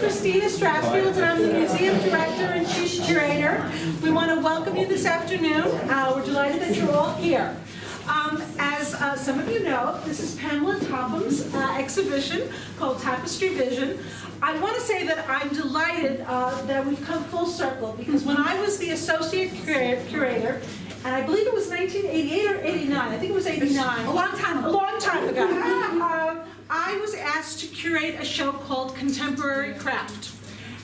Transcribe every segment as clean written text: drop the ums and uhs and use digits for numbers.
Christina Strassfield, and I'm the museum director and she's curator. We want to welcome you this afternoon. We're delighted that you're all here. As some of you know, this is Pamela Topham's exhibition called Tapestry Vision. I want to say that I'm delighted that we've come full circle, because when I was the associate curator, and I believe it was 1988 or 89, I think it was 89. A long time ago. A long time ago. I was asked to curate a show called Contemporary Craft.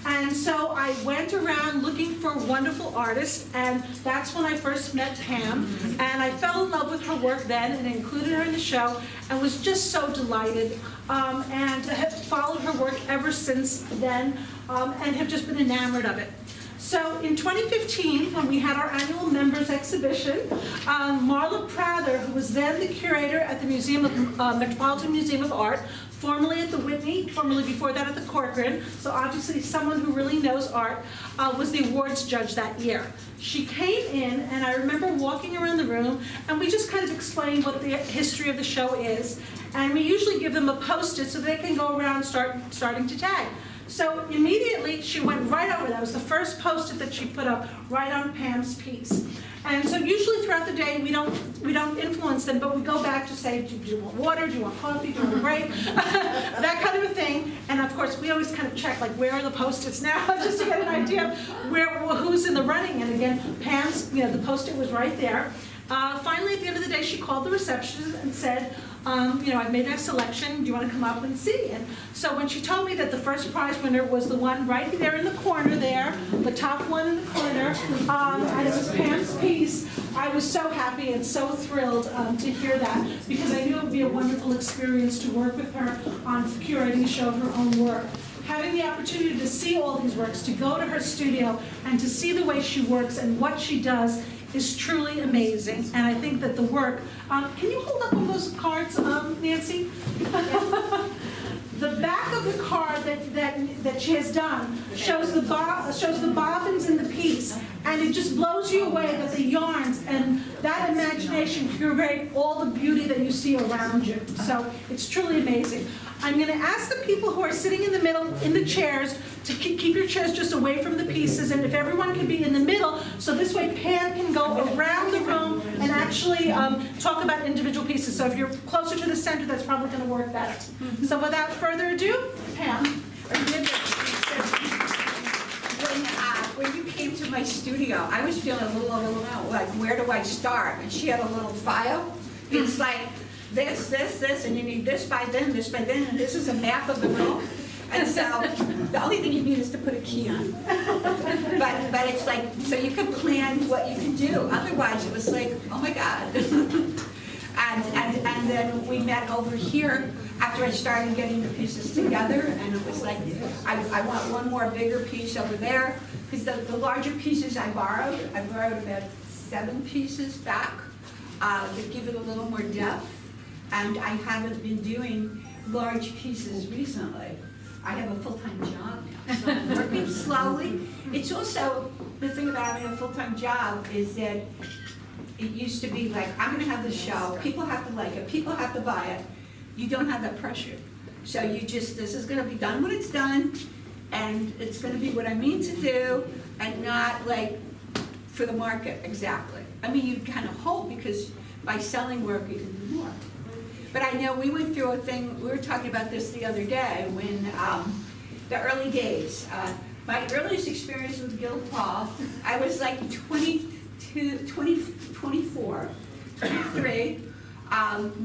And so I went around looking for wonderful artists, and that's when I first met Pam. And I fell in love with her work then and included her in the show and was just so delighted, and have followed her work ever since then, and have just been enamored of it. So in 2015, when we had our annual members exhibition, Marla Prather, who was then the curator at the Metropolitan Museum of Art, formerly at the Whitney, formerly before that at the Corcoran, so obviously someone who really knows art, was the awards judge that year. She came in, and I remember walking around the room, and we just kind of explained what the history of the show is, and we usually give them a post-it so they can go around starting to tag. So immediately she went right over. That was the first post-it that she put up right on Pam's piece. And so usually throughout the day we don't influence them, but we go back to say, do you want water? Do you want coffee? Do you want a break? That kind of a thing. And of course we always kind of check, like, where are the post-its now, just to get an idea of who's in the running. And again, Pam's, the post-it was right there. Finally, at the end of the day, she called the receptionist and said, I've made a selection, do you want to come up and see? And so when she told me that the first prize winner was the one right there in the corner there, the top one in the corner, and it was Pam's piece, I was so happy and so thrilled to hear that, because I knew it would be a wonderful experience to work with her on curating a show of her own work. Having the opportunity to see all these works, to go to her studio, and to see the way she works and what she does is truly amazing. And I think that the work, can you hold up one of those cards, Nancy? The back of the card that she has done shows the bobbins in the piece, and it just blows you away that the yarns and that imagination curate all the beauty that you see around you. So it's truly amazing. I'm going to ask the people who are sitting in the middle, in the chairs, to keep your chairs just away from the pieces, and if everyone can be in the middle, so this way Pam can go around the room and actually talk about individual pieces. So if you're closer to the center, that's probably going to work better. So without further ado, Pam. When you came to my studio, I was feeling a little overwhelmed, like, where do I start? And she had a little file. It's like, this, and you need this by then, and this is a map of the room. And so the only thing you need is to put a key on. But it's like, so you can plan what you can do. Otherwise, it was like, oh my God. and then we met over here after I started getting the pieces together, and it was like, I want one more bigger piece over there, because the larger pieces I borrowed about 7 pieces back to give it a little more depth. And I haven't been doing large pieces recently. I have a full-time job now, so I'm working slowly. It's also, the thing about having a full-time job is that it used to be like, I'm going to have the show, people have to like it, people have to buy it. You don't have that pressure. So you just, this is going to be done when it's done, and it's going to be what I mean to do, and not like for the market exactly. I mean, you kind of hope, because by selling work you can do more. But I know we went through a thing, we were talking about this the other day, when the early days, my earliest experience with Guildhall, I was like 22, 24, 23,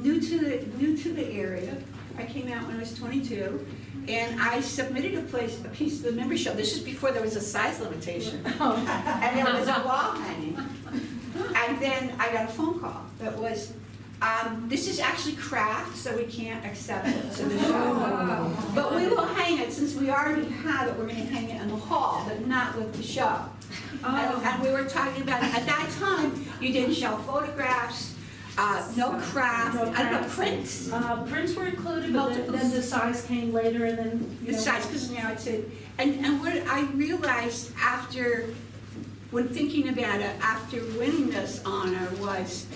new to the area. I came out when I was 22, and I submitted a piece of the membership. This is before there was a size limitation, and there was a wall hanging. And then I got a phone call that was, this is actually craft, so we can't accept it to the show. But we will hang it, since we already have it, we're going to hang it in the hall, but not with the show. And we were talking about, at that time, you didn't show photographs, no craft, prints. Prints were included, but then the size came later, and then... The size, because now it's a... And what I realized when thinking about it, after winning this honor, was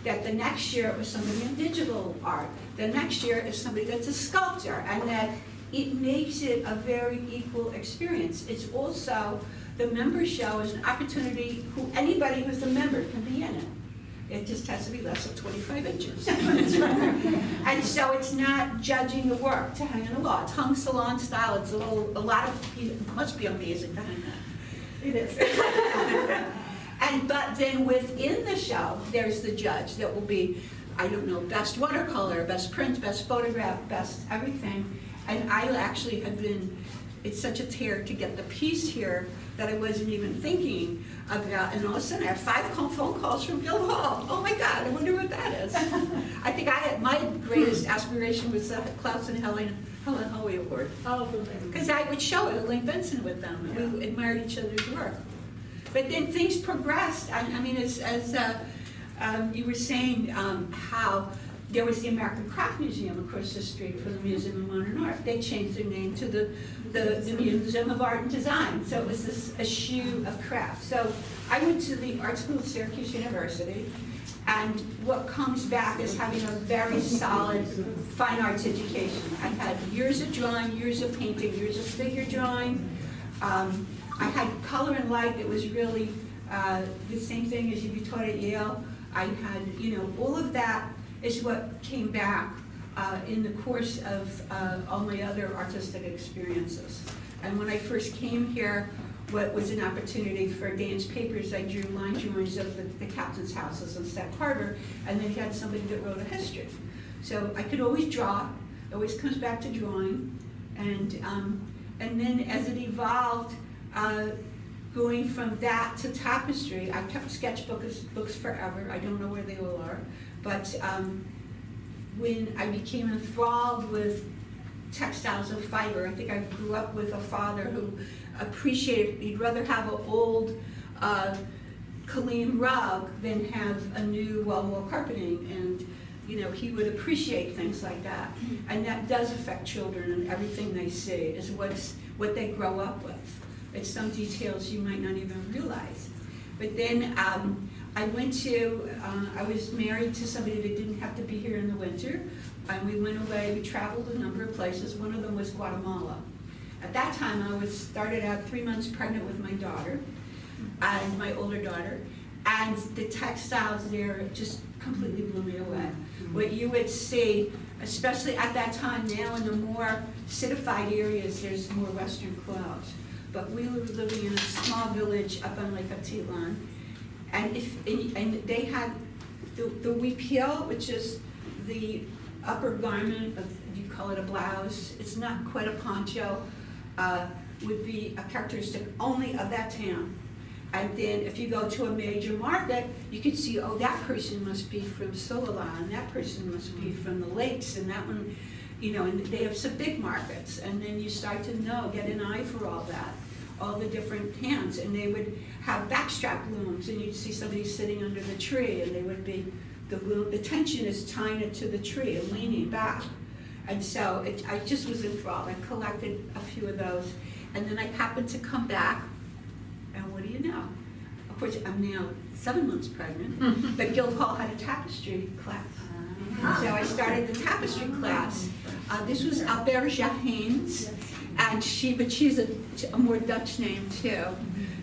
that the next year it was somebody in digital art. The next year is somebody that's a sculptor, and that it makes it a very equal experience. It's also, the member show is an opportunity, anybody who's a member can be in it. It just has to be less than 25 inches. And so it's not judging the work to hang on the wall. It's hung salon style. It's it must be amazing to hang that. It is. But then within the show, there's the judge that will be, I don't know, best watercolor, best print, best photograph, best everything. And I actually had been, it's such a tear to get the piece here that I wasn't even thinking about, and all of a sudden I have 5 phone calls from Guildhall. Oh my God, I wonder what that is. I think my greatest aspiration was the Klaus and Helen Hoey Award. Oh, Because I would show it at Link Benson with them, and we admired each other's work. But then things progressed. I mean, as you were saying, how there was the American Craft Museum across the street from the Museum of Modern Art. They changed their name to the Museum of Art and Design. So it was a shoe of craft. So I went to the art school at Syracuse University, and what comes back is having a very solid fine arts education. I had years of drawing, years of painting, years of figure drawing. I had color and light that was really the same thing as you'd be taught at Yale. I had, all of that is what came back in the course of all my other artistic experiences. And when I first came here, what was an opportunity for Dan's papers, I drew line drawings of the captain's houses on Sag Harbor, and then he had somebody that wrote a history. So I could always draw, it always comes back to drawing, and then as it evolved, going from that to Tapestry, I kept sketchbooks forever. I don't know where they all are, but when I became enthralled with textiles of fiber, I think I grew up with a father who appreciated, he'd rather have an old Kalim rug than have a new wall carpeting, and he would appreciate things like that. And that does affect children, and everything they see is what they grow up with. It's some details you might not even realize. But then I was married to somebody that didn't have to be here in the winter, and we went away, we traveled a number of places. One of them was Guatemala. At that time, I started out 3 months pregnant with my daughter, and my older daughter, and the textiles there just completely blew me away. What you would see, especially at that time, now in the more citified areas, there's more Western clothes. But we were living in a small village up on Lake Atitlan, and they had the huipil, which is the upper garment of, you call it a blouse, it's not quite a poncho, would be a characteristic only of that town. And then if you go to a major market, you can see, oh, that person must be from Solala, and that person must be from the lakes, and that one, and they have some big markets. And then you start to get an eye for all that, all the different hands. And they would have backstrap looms, and you'd see somebody sitting under the tree, and they would be, the tension is tying it to the tree and leaning back. And so I just was enthralled. I collected a few of those. And then I happened to come back, and what do you know? Of course, I'm now 7 months pregnant, but Guildhall had a tapestry class. So I started the tapestry class. This was Alberja Haynes, and she's a more Dutch name too.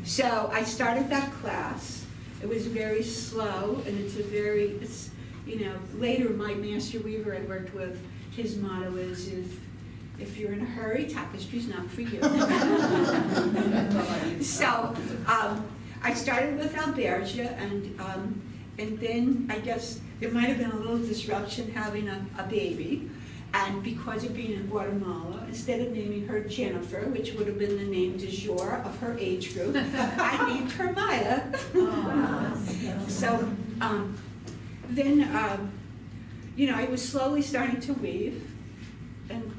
So I started that class. It was very slow, and it's later my master weaver I worked with, his motto is, if you're in a hurry, tapestry's not for you. So I started with Alberja, and then I guess there might have been a little disruption having a baby. And because of being in Guatemala, instead of naming her Jennifer, which would have been the name du jour of her age group, I named her Maya. So then, I was slowly starting to weave, and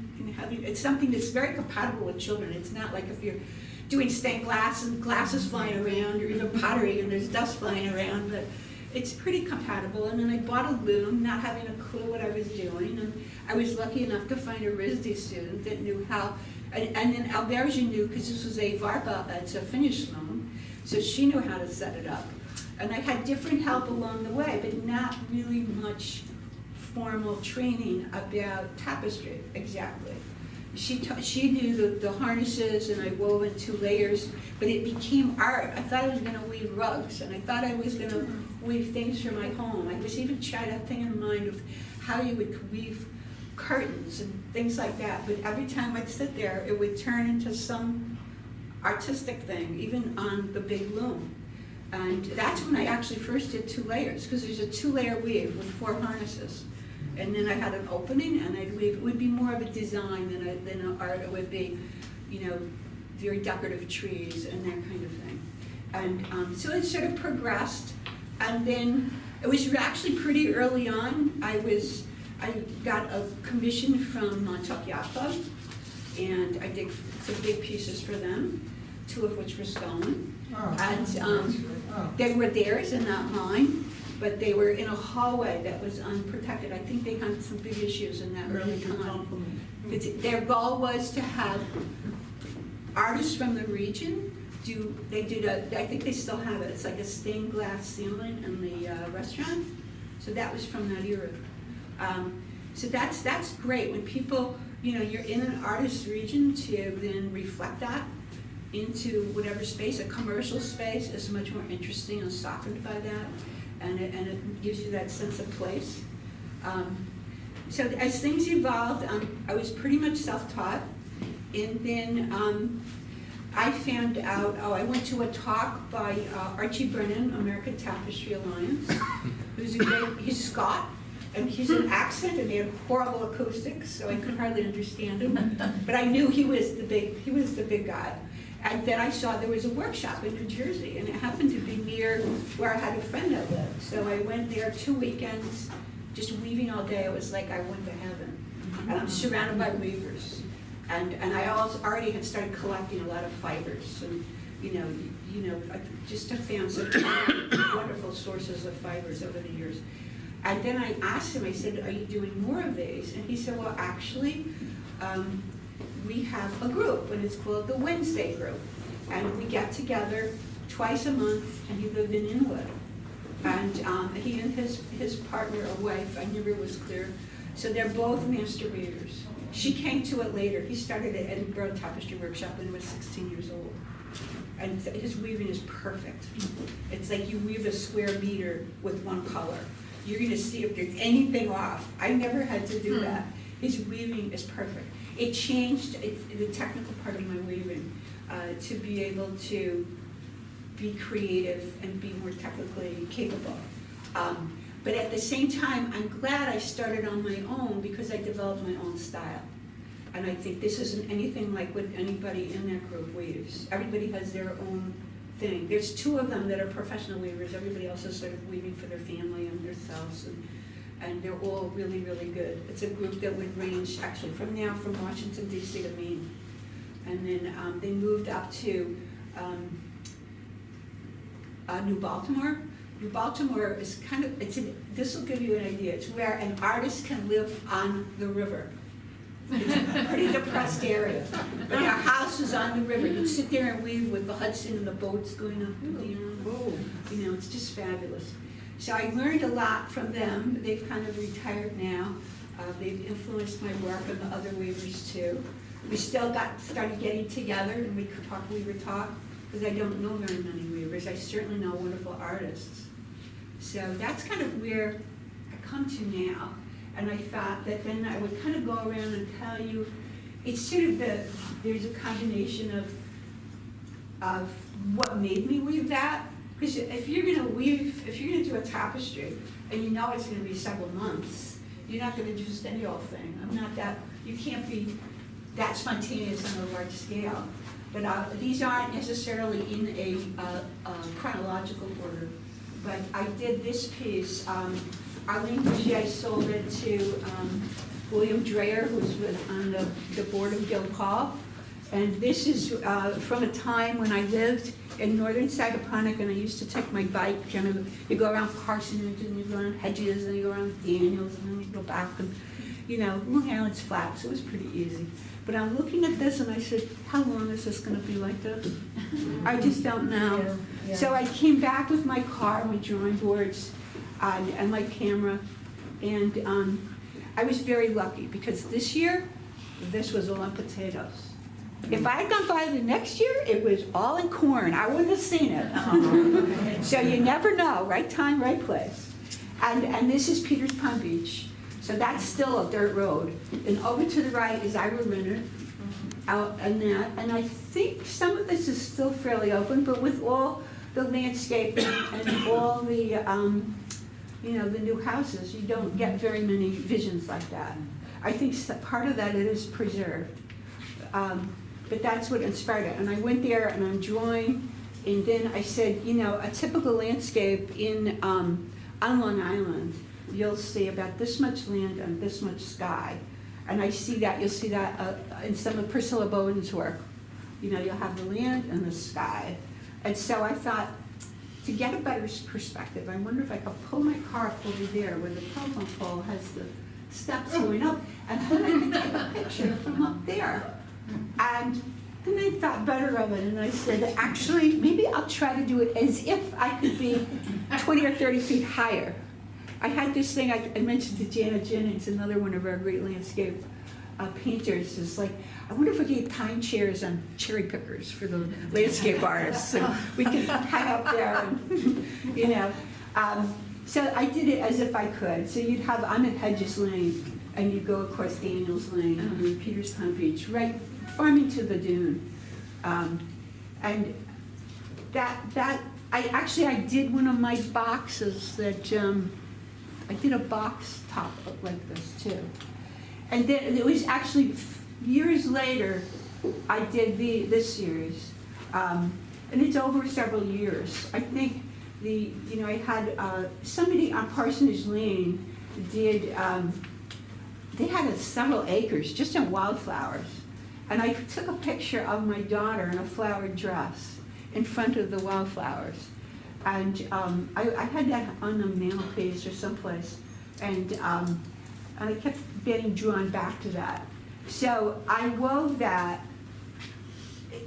it's something that's very compatible with children. It's not like if you're doing stained glass and glass is flying around, or even pottery and there's dust flying around, but it's pretty compatible. And then I bought a loom, not having a clue what I was doing, and I was lucky enough to find a RISD student that knew how, and then Alberja knew, because this was a Varpa, it's a Finnish loom, so she knew how to set it up. And I had different help along the way, but not really much formal training about tapestry, exactly. she knew the harnesses, and I wove in 2 layers, but it became art. I thought I was gonna weave rugs, and I thought I was gonna weave things for my home. I was even tried a thing in mind of how you would weave curtains and things like that, but every time I'd sit there, it would turn into some artistic thing, even on the big loom. And that's when I actually first did 2 layers, because there's a 2-layer weave with 4 harnesses. And then I had an opening, and I'd weave. It would be more of a design than an art. It would be, very decorative trees and that kind of thing. And so it sort of progressed. And then it was actually pretty early on. I got a commission from Tapestry, and I did some big pieces for them, 2 of which were stolen. Oh. And they were theirs and not mine, but they were in a hallway that was unprotected. I think they had some big issues in that early time. Their goal was to have artists from the region I think they still have it. It's like a stained glass ceiling in the restaurant. So that was from that era. So that's great when people, you're in an artist's region to then reflect that into whatever space. A commercial space is much more interesting and softened by that, and it gives you that sense of place. So as things evolved, I was pretty much self-taught, and then I found out, I went to a talk by Archie Brennan, American Tapestry Alliance, he's Scot, and he's an accent, and he had horrible acoustics, so I could hardly understand him. But I knew he was the big guy. And then I saw there was a workshop in New Jersey, and it happened to be near where I had a friend that lived. So I went there 2 weekends, just weaving all day. It was like I went to heaven. And I'm surrounded by weavers. And I also already had started collecting a lot of fibers, and I just have found some wonderful sources of fibers over the years. And then I asked him, I said, "Are you doing more of these?" And he said, "Well, actually, we have a group, and it's called the Wednesday Group. And we get together twice a month," and he lived in Inwood. And he and his partner or wife, I never was clear, so they're both master weavers. She came to it later. He started at Edinburgh Tapestry Workshop when he was 16 years old. And his weaving is perfect. It's like you weave a square meter with one color. You're gonna see if there's anything off. I never had to do that. His weaving is perfect. It changed the technical part of my weaving to be able to be creative and be more technically capable. But at the same time, I'm glad I started on my own because I developed my own style. And I think this isn't anything like what anybody in that group weaves. Everybody has their own thing. There's 2 of them that are professional weavers. Everybody else is sort of weaving for their family and themselves. And they're all really, really good. It's a group that would range actually from Washington, D.C. to Maine. And then they moved up to New Baltimore. New Baltimore is kind of, this will give you an idea. It's where an artist can live on the river. It's a pretty depressed area. But our house is on the river. You sit there and weave with the Hudson and the boats going up and down. It's just fabulous. So I learned a lot from them. They've kind of retired now. They've influenced my work and the other weavers too. We still started getting together, and we could talk weaver talk, because I don't know very many weavers. I certainly know wonderful artists. So that's kind of where I come to now. And I thought that then I would kind of go around and tell you, it's sort of there's a combination of what made me weave that. Because if you're gonna do a tapestry, and you know it's gonna be several months, you're not gonna do just any old thing. You can't be that spontaneous on a large scale. But these aren't necessarily in a chronological order. But I did this piece. Arlene Boucher sold it to William Dreyer, who's on the board of Guildhall. And this is from a time when I lived in northern Sagaponack, and I used to take my bike, you go around Parsonage, and you go around Hedges, and you go around Daniels, and then you go back, and Long Island's flat, so it was pretty easy. But I'm looking at this, and I said, how long is this going to be like this? I just don't know. Yeah. So I came back with my car, my drawing boards, and my camera, and I was very lucky, because this year, this was all on potatoes. If I had gone by the next year, it was all in corn. I wouldn't have seen it. So you never know, right time, right place. And this is Peters Pond Beach. So that's still a dirt road. And over to the right is Ira Renner, out and that. And I think some of this is still fairly open, but with all the landscape and all the, the new houses, you don't get very many visions like that. I think part of that it is preserved. But that's what inspired it. And I went there and I'm drawing, and then I said, a typical landscape on Long Island, you'll see about this much land and this much sky. And I see that, you'll see that in some of Priscilla Bowen's work. You'll have the land and the sky. And so I thought, to get a better perspective, I wonder if I could pull my car up over there where the telephone pole has the steps going up, and then I could take a picture from up there. And then I thought better of it, and I said, actually, maybe I'll try to do it as if I could be 20 or 30 feet higher. I had this thing I mentioned to Janet Jennings, another one of our great landscape painters, is like, I wonder if we could get time chairs on cherry pickers for the landscape artists. So we could hang up there, and, so I did it as if I could. So you'd have, I'm at Hedges Lane, and you go across Daniels Lane, and then Peters Pond Beach, right, farming to the dune. And I did one of my boxes that, I did a box top like this too. And then it was actually years later, I did this series. And it's over several years. I think I had somebody on Parsonage Lane did, they had several acres just in wildflowers. And I took a picture of my daughter in a flowered dress in front of the wildflowers. And I had that on the mantelpiece or someplace. And I kept getting drawn back to that. So I wove that.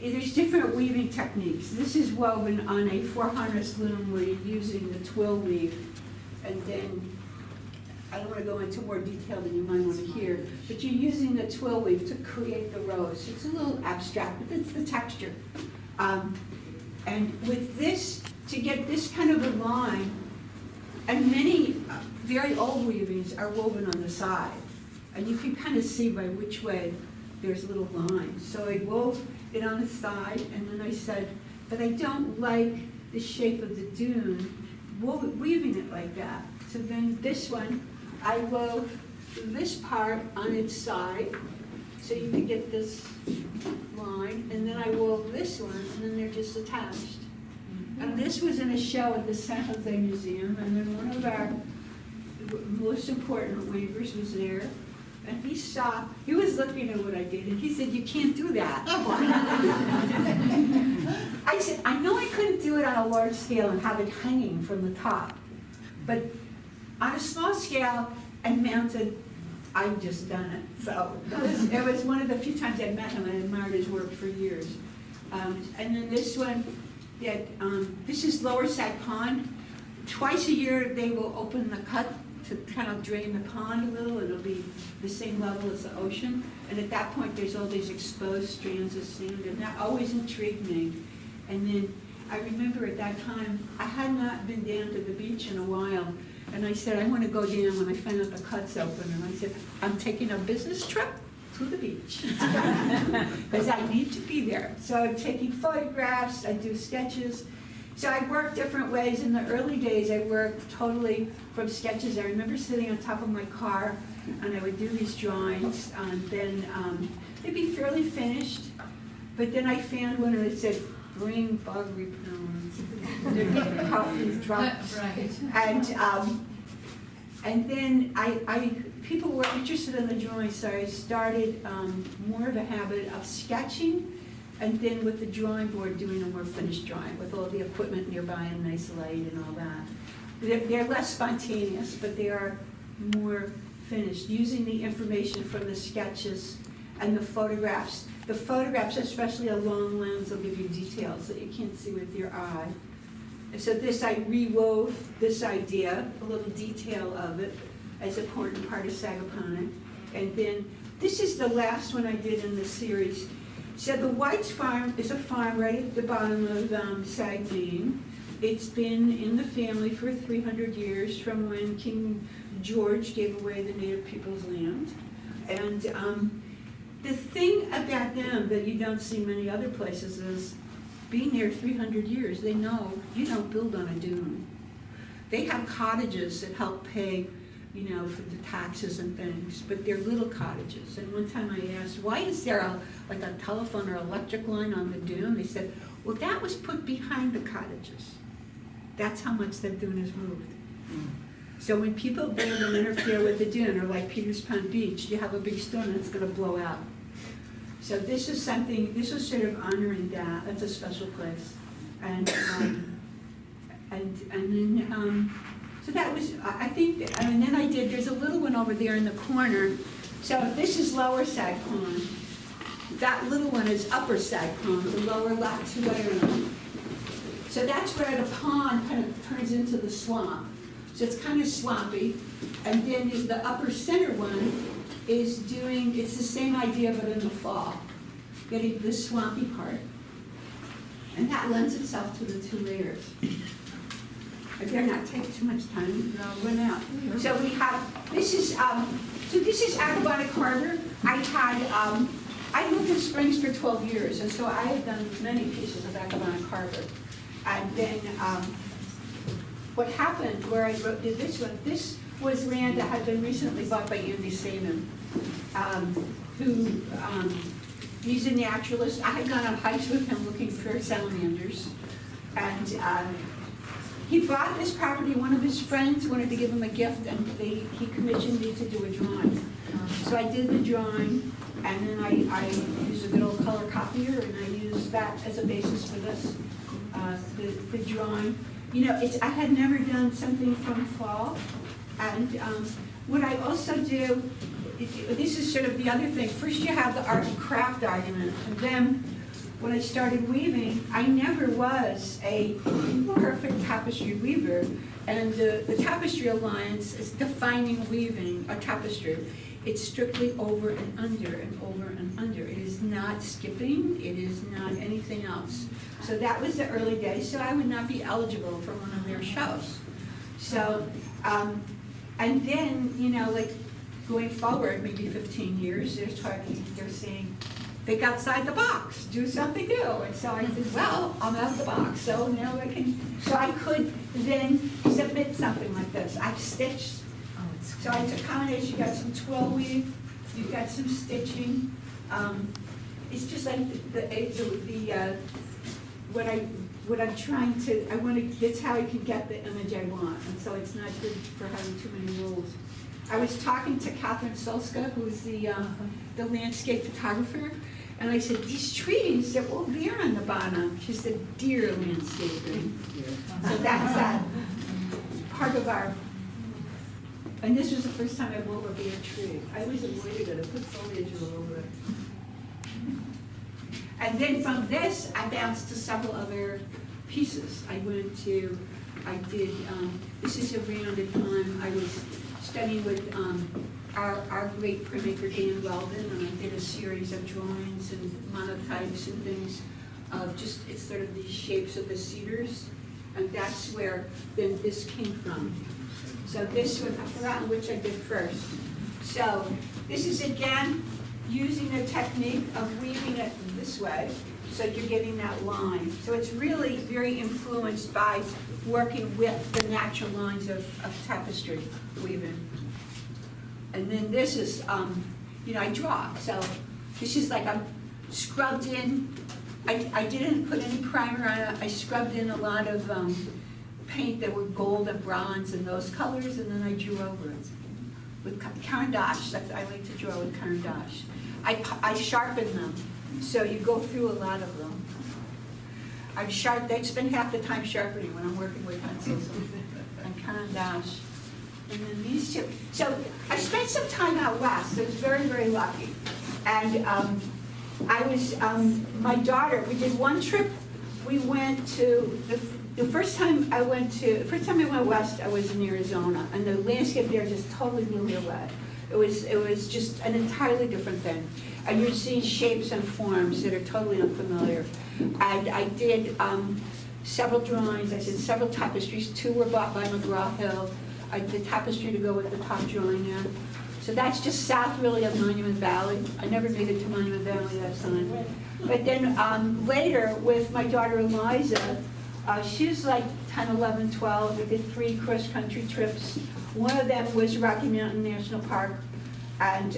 There's different weaving techniques. This is woven on a 4-harness loom where you're using the twill weave. And then, I don't want to go into more detail than you might want to hear, but you're using the twill weave to create the rose. It's a little abstract, but it's the texture. And with this, to get this kind of a line, and many very old weavings are woven on the side. And you can kind of see by which way there's little lines. So I wove it on the side, and then I said, but I don't like the shape of the dune, weaving it like that. So then this one, I wove this part on its side, so you can get this line, and then I wove this one, and then they're just attached. And this was in a show at the San Jose Museum, and then one of our most important weavers was there. And he was looking at what I did, and he said, you can't do that. I said, I know I couldn't do it on a large scale and have it hanging from the top, but on a small scale and mounted, I've just done it. So it was one of the few times I met him and admired his work for years. And then this one, this is Lower Side Pond. Twice a year, they will open the cut to kind of drain the pond a little. It'll be the same level as the ocean. And at that point, there's all these exposed strands of sand, and that always intrigued me. And then I remember at that time, I had not been down to the beach in a while, and I said, I want to go down when I find out the cut's open. And I said, I'm taking a business trip to the beach, because I need to be there. So I'm taking photographs, I do sketches. So I worked different ways. In the early days, I worked totally from sketches. I remember sitting on top of my car, and I would do these drawings, and then they'd be fairly finished. But then I found one that said, bring bug repellents. There'd be coffee drops. Right. And then people were interested in the drawing, so I started more of a habit of sketching, and then with the drawing board, doing a more finished drawing with all the equipment nearby and nice light and all that. They're less spontaneous, but they are more finished, using the information from the sketches and the photographs. The photographs, especially a long lens, will give you details that you can't see with your eye. And so this, I rewove this idea, a little detail of it, as an important part of Sagaponic. And then, this is the last one I did in the series. So the White Farm is a farm right at the bottom of Sag, Maine. It's been in the family for 300 years, from when King George gave away the native people's land. And the thing about them that you don't see many other places is, being there 300 years, they know you don't build on a dune. They have cottages that help pay, you know, for the taxes and things, but they're little cottages. And one time I asked, why is there like a telephone or electric line on the dune? They said, well, that was put behind the cottages. That's how much that dune has moved. So when people build and interfere with the dune, or like Peters Pond Beach, you have a big storm and it's gonna blow out. So this is something, this was sort of honoring that. That's a special place. And then, so that was, I think, and then I did, there's a little one over there in the corner. So if this is Lower Sag Pond, that little one is Upper Sag Pond, the lower left layer. So that's where the pond kind of turns into the swamp. So it's kind of swampy. And then the upper center one is doing, it's the same idea but in the fall, getting this swampy part. And that lends itself to the two layers. I better not take too much time, I'll run out. So we have, this is Agabonic Harbor. I lived in Springs for 12 years, and so I have done many pieces of Agabonic Harbor. And then what happened where I did this one, this was land that had been recently bought by Andy Saman, who, he's a naturalist. I had gone on hikes with him looking for salamanders. And he bought this property. One of his friends wanted to give him a gift, and he commissioned me to do a drawing. So I did the drawing, and then I used a good old color copier, and I used that as a basis for this, the drawing. You know, I had never done something from fall, and what I also do, this is sort of the other thing. First you have the art and craft argument, and then when I started weaving, I never was a perfect tapestry weaver, and the Tapestry Alliance is defining weaving a tapestry. It's strictly over and under and over and under. It is not skipping, it is not anything else. So that was the early days, so I would not be eligible for one of their shows. So, and then, you know, like going forward, maybe 15 years, they're saying, think outside the box, do something new. And so I said, well, I'm out of the box, so now I could then submit something like this. I've stitched. So I took combination, you got some twill weave, you've got some stitching. It's just like what I'm trying to, that's how I can get the image I want. And so it's not good for having too many rules. I was talking to Catherine Solska, who's the landscape photographer, and I said, these trees, they're all deer on the bottom. She said, deer landscaping. So that's that part of our, and this was the first time I wove a bare tree. I always avoided it, I put foliage all over it. And then from this, I bounced to several other pieces. I did, this is around the time I was studying with our great printmaker Dan Weldon, and I did a series of drawings and monotypes and things of just, it's sort of these shapes of the cedars, and that's where then this came from. So this one, I've forgotten which I did first. So this is again using the technique of weaving it this way, so you're getting that line. So it's really very influenced by working with the natural lines of tapestry weaving. And then this is, you know, I draw. So this is like I'm scrubbed in. I didn't put any primer on it. I scrubbed in a lot of paint that were gold and bronze and those colors, and then I drew over it with carandache. I like to draw with carandache. I sharpen them, so you go through a lot of them. They spend half the time sharpening when I'm working with pencils and carandache. And then these two. So I spent some time out west. I was very, very lucky. And I was, my daughter, we did one trip. We went to the first time I went west, I was in Arizona, and the landscape there just totally blew me away. It was just an entirely different thing. And you're seeing shapes and forms that are totally unfamiliar. And I did several drawings, I did several tapestries. 2 were bought by McGraw-Hill. I did tapestry to go with the top drawing there. So that's just south really of Monument Valley. I never made it to Monument Valley that time. But then later with my daughter Eliza, she was like 10, 11, 12. We did 3 cross-country trips. One of them was Rocky Mountain National Park, and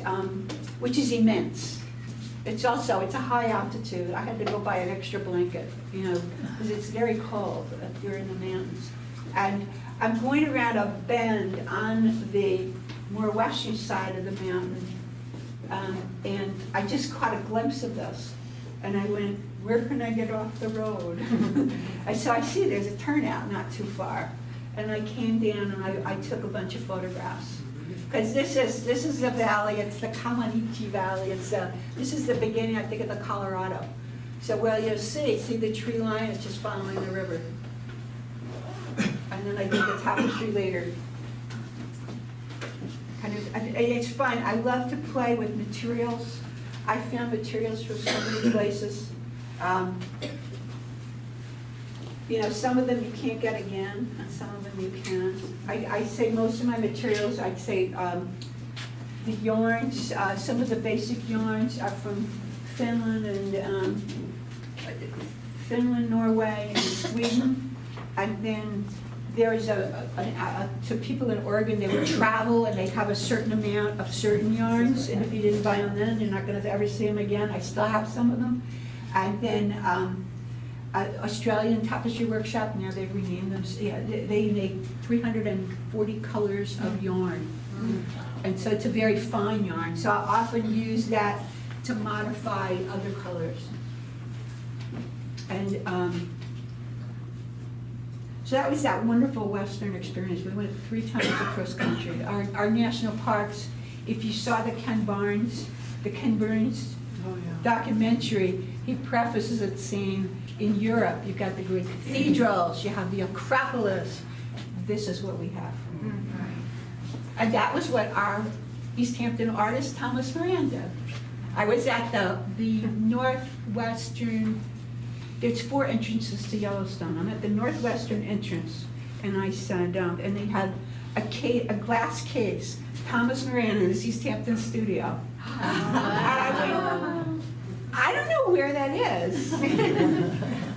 which is immense. It's a high altitude. I had to go buy an extra blanket, because it's very cold if you're in the mountains. And I'm going around a bend on the more western side of the mountain, and I just caught a glimpse of this. And I went, where can I get off the road? So I see there's a turnout not too far. And I came down and I took a bunch of photographs. Because this is the valley, it's the Kamanichi Valley. This is the beginning, I think, of the Colorado. So you'll see the tree line, it's just following the river. And then I did the tapestry later. It's fun. I love to play with materials. I found materials from so many places. Some of them you can't get again, and some of them you can. I say most of my materials, I'd say the yarns, some of the basic yarns are from Finland and Norway, and Sweden. And then there's so people in Oregon, they would travel and they'd have a certain amount of certain yarns, and if you didn't buy them then, you're not going to ever see them again. I still have some of them. And then Australian Tapestry Workshop, now they've renamed them. Yeah, they make 340 colors of yarn. And so it's a very fine yarn. So I often use that to modify other colors. And so that was that wonderful Western experience. We went 3 times across country. Our national parks, if you saw the Ken Burns documentary, he prefaces it saying, in Europe, you've got the great cathedrals, you have the Acropolis. This is what we have. And that was what our East Hampton artist, Thomas Moran, did. I was at the northwestern, there's 4 entrances to Yellowstone. I'm at the northwestern entrance, and I sat down, and they had a glass case, Thomas Moran in his East Hampton studio. I don't know where that is.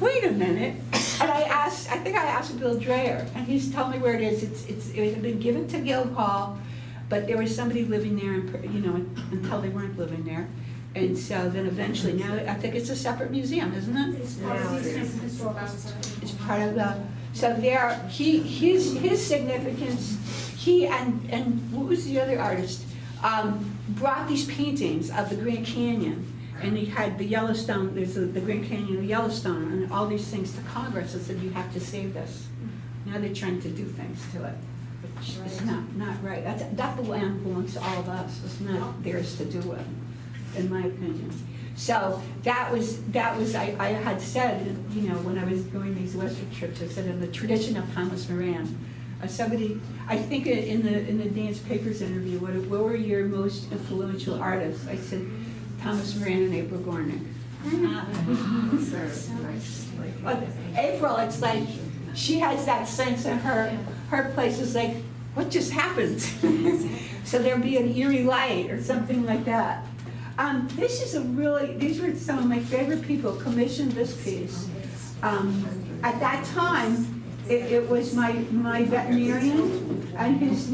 Wait a minute. And I think I asked Bill Dreyer, and he's told me where it is. It had been given to Guildhall, but there was somebody living there, until they weren't living there. And so then eventually, now I think it's a separate museum, isn't it? It's part of the historical. It's part of the, so there, his significance, he and what was the other artist, brought these paintings of the Grand Canyon. And he had the Yellowstone, there's the Grand Canyon of Yellowstone, and all these things to Congress and said, you have to save this. Now they're trying to do things to it, which is not right. That land belongs to all of us. It's not theirs to do with, in my opinion. So that was I had said, when I was going these Western trips, I said, in the tradition of Thomas Moran, somebody, I think in the Dance Papers interview, what were your most influential artists? I said, Thomas Moran and April Gornick. April, it's like, she has that sense in her place is like, what just happened? So there'd be an eerie light or something like that. These were some of my favorite people commissioned this piece. At that time, it was my veterinarian and his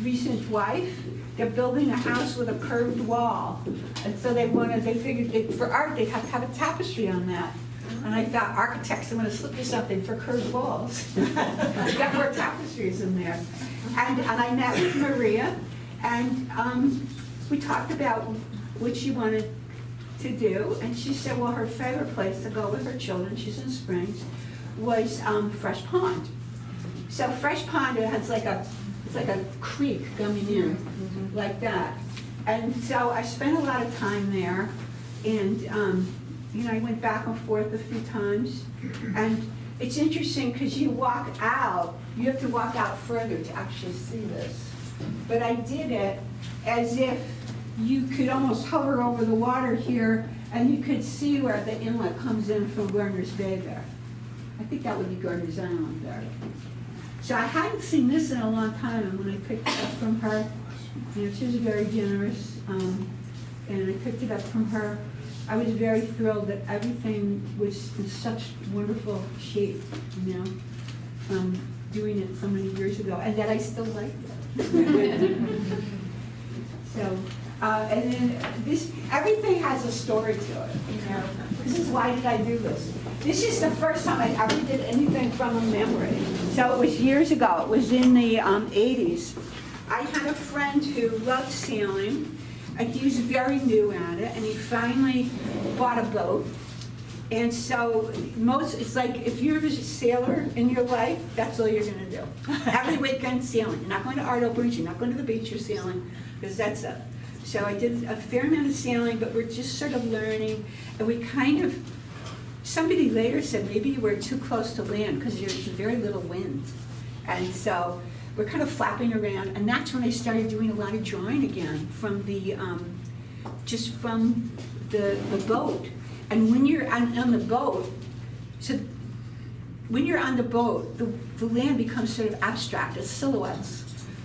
recent wife. They're building a house with a curved wall. And so they figured for art, they'd have to have a tapestry on that. And I thought, architects, I'm going to slip you something for curved walls. We've got more tapestries in there. And I met with Maria, and we talked about what she wanted to do. And she said, well, her favorite place to go with her children, she's in Springs, was Fresh Pond. So Fresh Pond, it's like a creek coming in, like that. And so I spent a lot of time there, and I went back and forth a few times. And it's interesting because you walk out, you have to walk out further to actually see this. But I did it as if you could almost hover over the water here and you could see where the inlet comes in from Gardiner's Bay there. I think that would be Gardiner's Island there. So I hadn't seen this in a long time, and when I picked it up from her, you know, she was very generous, and I picked it up from her, I was very thrilled that everything was in such wonderful shape, you know, from doing it so many years ago, and that I still liked it. So, and then this, everything has a story to it, you know. This is why did I do this? This is the first time I ever did anything from a memory. So it was years ago. It was in the 80s. I had a friend who loved sailing, and he was very new at it, and he finally bought a boat. And so it's like if you're a sailor in your life, that's all you're gonna do. Every weekend sailing. You're not going to art openings, you're not going to the beach, you're sailing, because that's it. So I did a fair amount of sailing, but we're just sort of learning, and we kind of, somebody later said maybe you were too close to land because there's very little wind. And so we're kind of flapping around, and that's when I started doing a lot of drawing again from the, just from the boat. And when you're on the boat, so when you're on the boat, the land becomes sort of abstract, it's silhouettes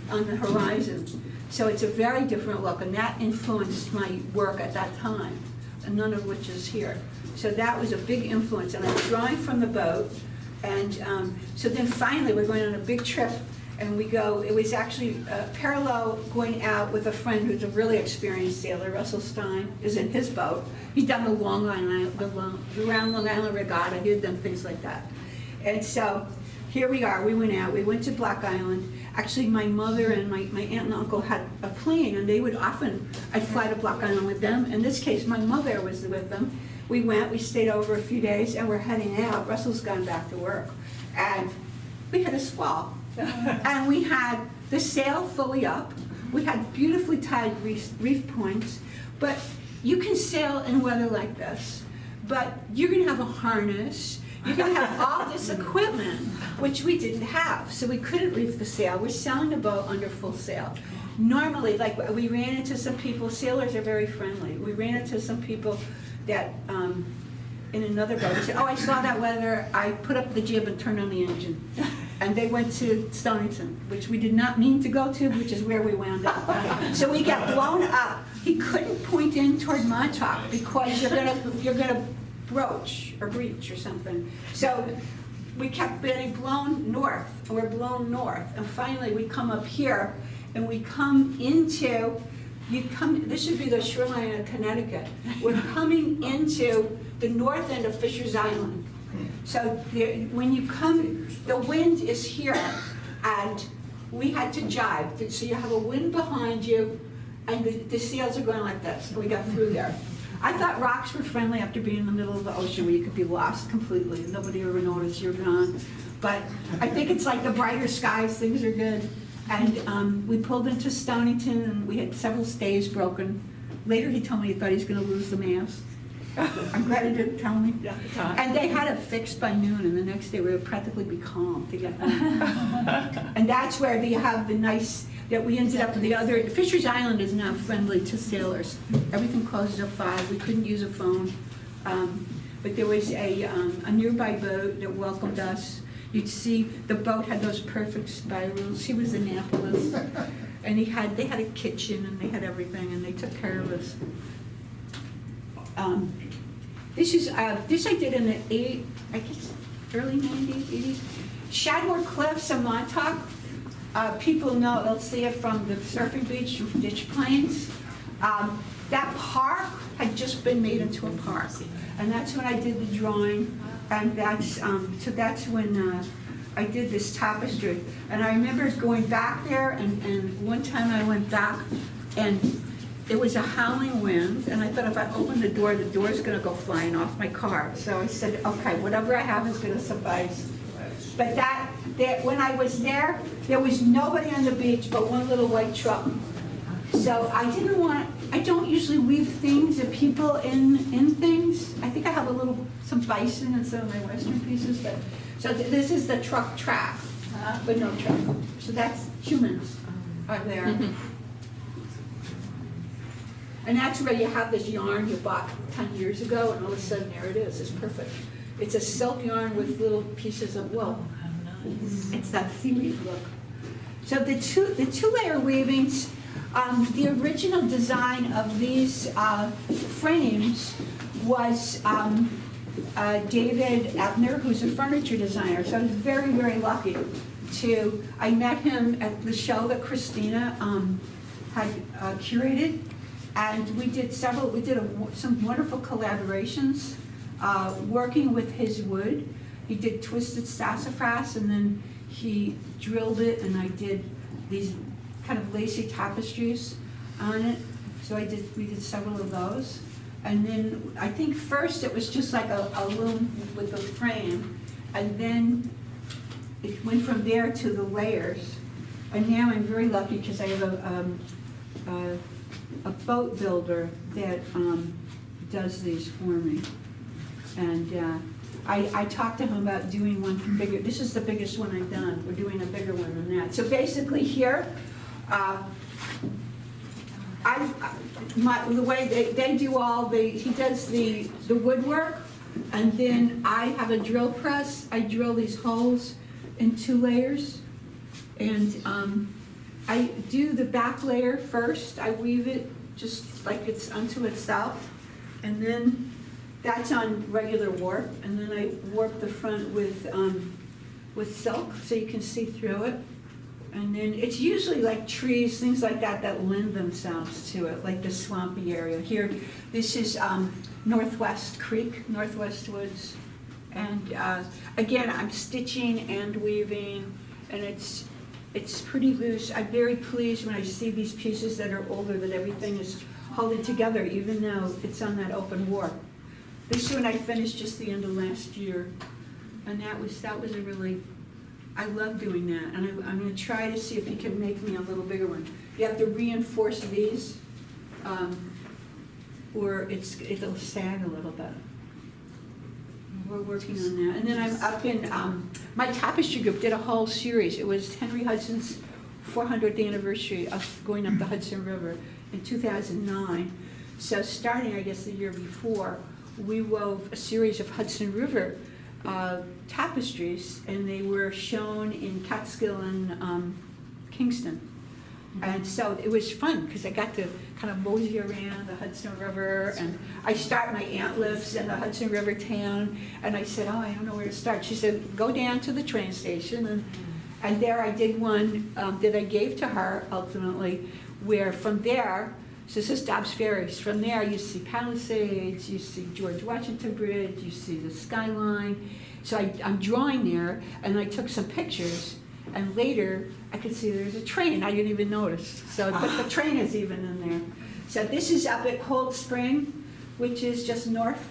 on the horizon. So it's a very different look, and that influenced my work at that time, and none of which is here. So that was a big influence, and I was drawing from the boat, and so then finally we're going on a big trip, and we go, it was actually parallel going out with a friend who's a really experienced sailor. Russell Stein is in his boat. He'd done the Long Island, the Round Long Island Regatta, he had done things like that. And so here we are, we went out, we went to Black Island. Actually, my mother and my aunt and uncle had a plane, and they would often, I'd fly to Black Island with them. In this case, my mother was with them. We went, we stayed over a few days, and we're heading out. Russell's gone back to work. And we had a squall. And we had the sail fully up. We had beautifully tied reef points. But you can sail in weather like this, but you're gonna have a harness. You're gonna have all this equipment, which we didn't have, so we couldn't reef the sail. We're sailing a boat under full sail. Normally, like we ran into some people, sailors are very friendly. We ran into some people that, in another boat, they said, oh, I saw that weather, I put up the jib and turned on the engine. And they went to Stonington, which we did not mean to go to, which is where we wound up. So we got blown up. He couldn't point in toward Montauk because you're gonna broach or breach or something. So we kept getting blown north, and we're blown north. And finally we come up here, and we come into, this should be the shoreline of Connecticut. We're coming into the north end of Fisher's Island. So when you come, the wind is here, and we had to jibe. So you have a wind behind you, and the sails are going like this. And we got through there. I thought rocks were friendly after being in the middle of the ocean where you could be lost completely and nobody ever noticed you're gone. But I think it's like the brighter skies, things are good. And we pulled into Stonington, and we had several stays broken. Later he told me he thought he was going to lose the mast. I'm glad he didn't tell me. And they had it fixed by noon, and the next day we would practically be calm to get home. And that's where they have the nice, that we ended up with the other, Fisher's Island is now friendly to sailors. Everything closes at 5, we couldn't use a phone. But there was a nearby boat that welcomed us. You'd see the boat had those perfect spirals. He was Annapolis. And they had a kitchen, and they had everything, and they took care of us. This I did in the early 90s, 80s. Shadmore Cliffs in Montauk. People know, they'll see it from the surfing beach, from Ditch Plains. That park had just been made into a park. And that's when I did the drawing. And so that's when I did this tapestry. And I remember going back there, and one time I went back, and it was a howling wind, and I thought if I open the door's gonna go flying off my car. So I said, okay, whatever I have is gonna suffice. But when I was there was nobody on the beach but one little white truck. So I don't usually leave things of people in things. I think I have some bison in some of my Western pieces, So this is the truck track, but no truck. So that's humans are there. And that's where you have this yarn you bought 10 years ago, and all of a sudden there it is. It's perfect. It's a silk yarn with little pieces of wool. It's that seaweed look. So the two-layer weavings, the original design of these frames was David Ebner, who's a furniture designer. So I was very, very lucky I met him at the show that Christina had curated, and we did some wonderful collaborations working with his wood. He did twisted sassafras, and then he drilled it, and I did these kind of lacy tapestries on it. So we did several of those. And then I think first it was just like a loom with the frame, and then it went from there to the layers. And now I'm very lucky because I have a boat builder that does these for me. And I talked to him about doing one bigger. This is the biggest one I've done. We're doing a bigger one than that. So basically here, the way they do he does the woodwork, and then I have a drill press. I drill these holes in 2 layers, and I do the back layer first. I weave it just like it's unto itself, and then that's on regular warp, and then I warp the front with silk so you can see through it. And then it's usually like trees, things like that lend themselves to it, like the swampy area. Here, this is Northwest Creek, Northwest Woods. And again, I'm stitching and weaving, and it's pretty loose. I'm very pleased when I see these pieces that are older that everything is holding together, even though it's on that open warp. This one I finished just the end of last year, and that was a really, I love doing that, and I'm going to try to see if you can make me a little bigger one. You have to reinforce these, or it'll sag a little bit. We're working on that. And then I'm up in, my tapestry group did a whole series. It was Henry Hudson's 400th anniversary of going up the Hudson River in 2009. So starting, I guess, the year before, we wove a series of Hudson River tapestries, and they were shown in Catskill and Kingston. And so it was fun because I got to kind of mosey around the Hudson River, and I start my aunt lives in the Hudson River town, and I said, I don't know where to start. She said, go down to the train station, and there I did one that I gave to her ultimately, where from there, so this is Dobbs Ferries, from there you see Palisades, you see George Washington Bridge, you see the skyline. So I'm drawing there, and I took some pictures, and later I could see there's a train. I didn't even notice. So, but the train is even in there. So this is up at Cold Spring, which is just north.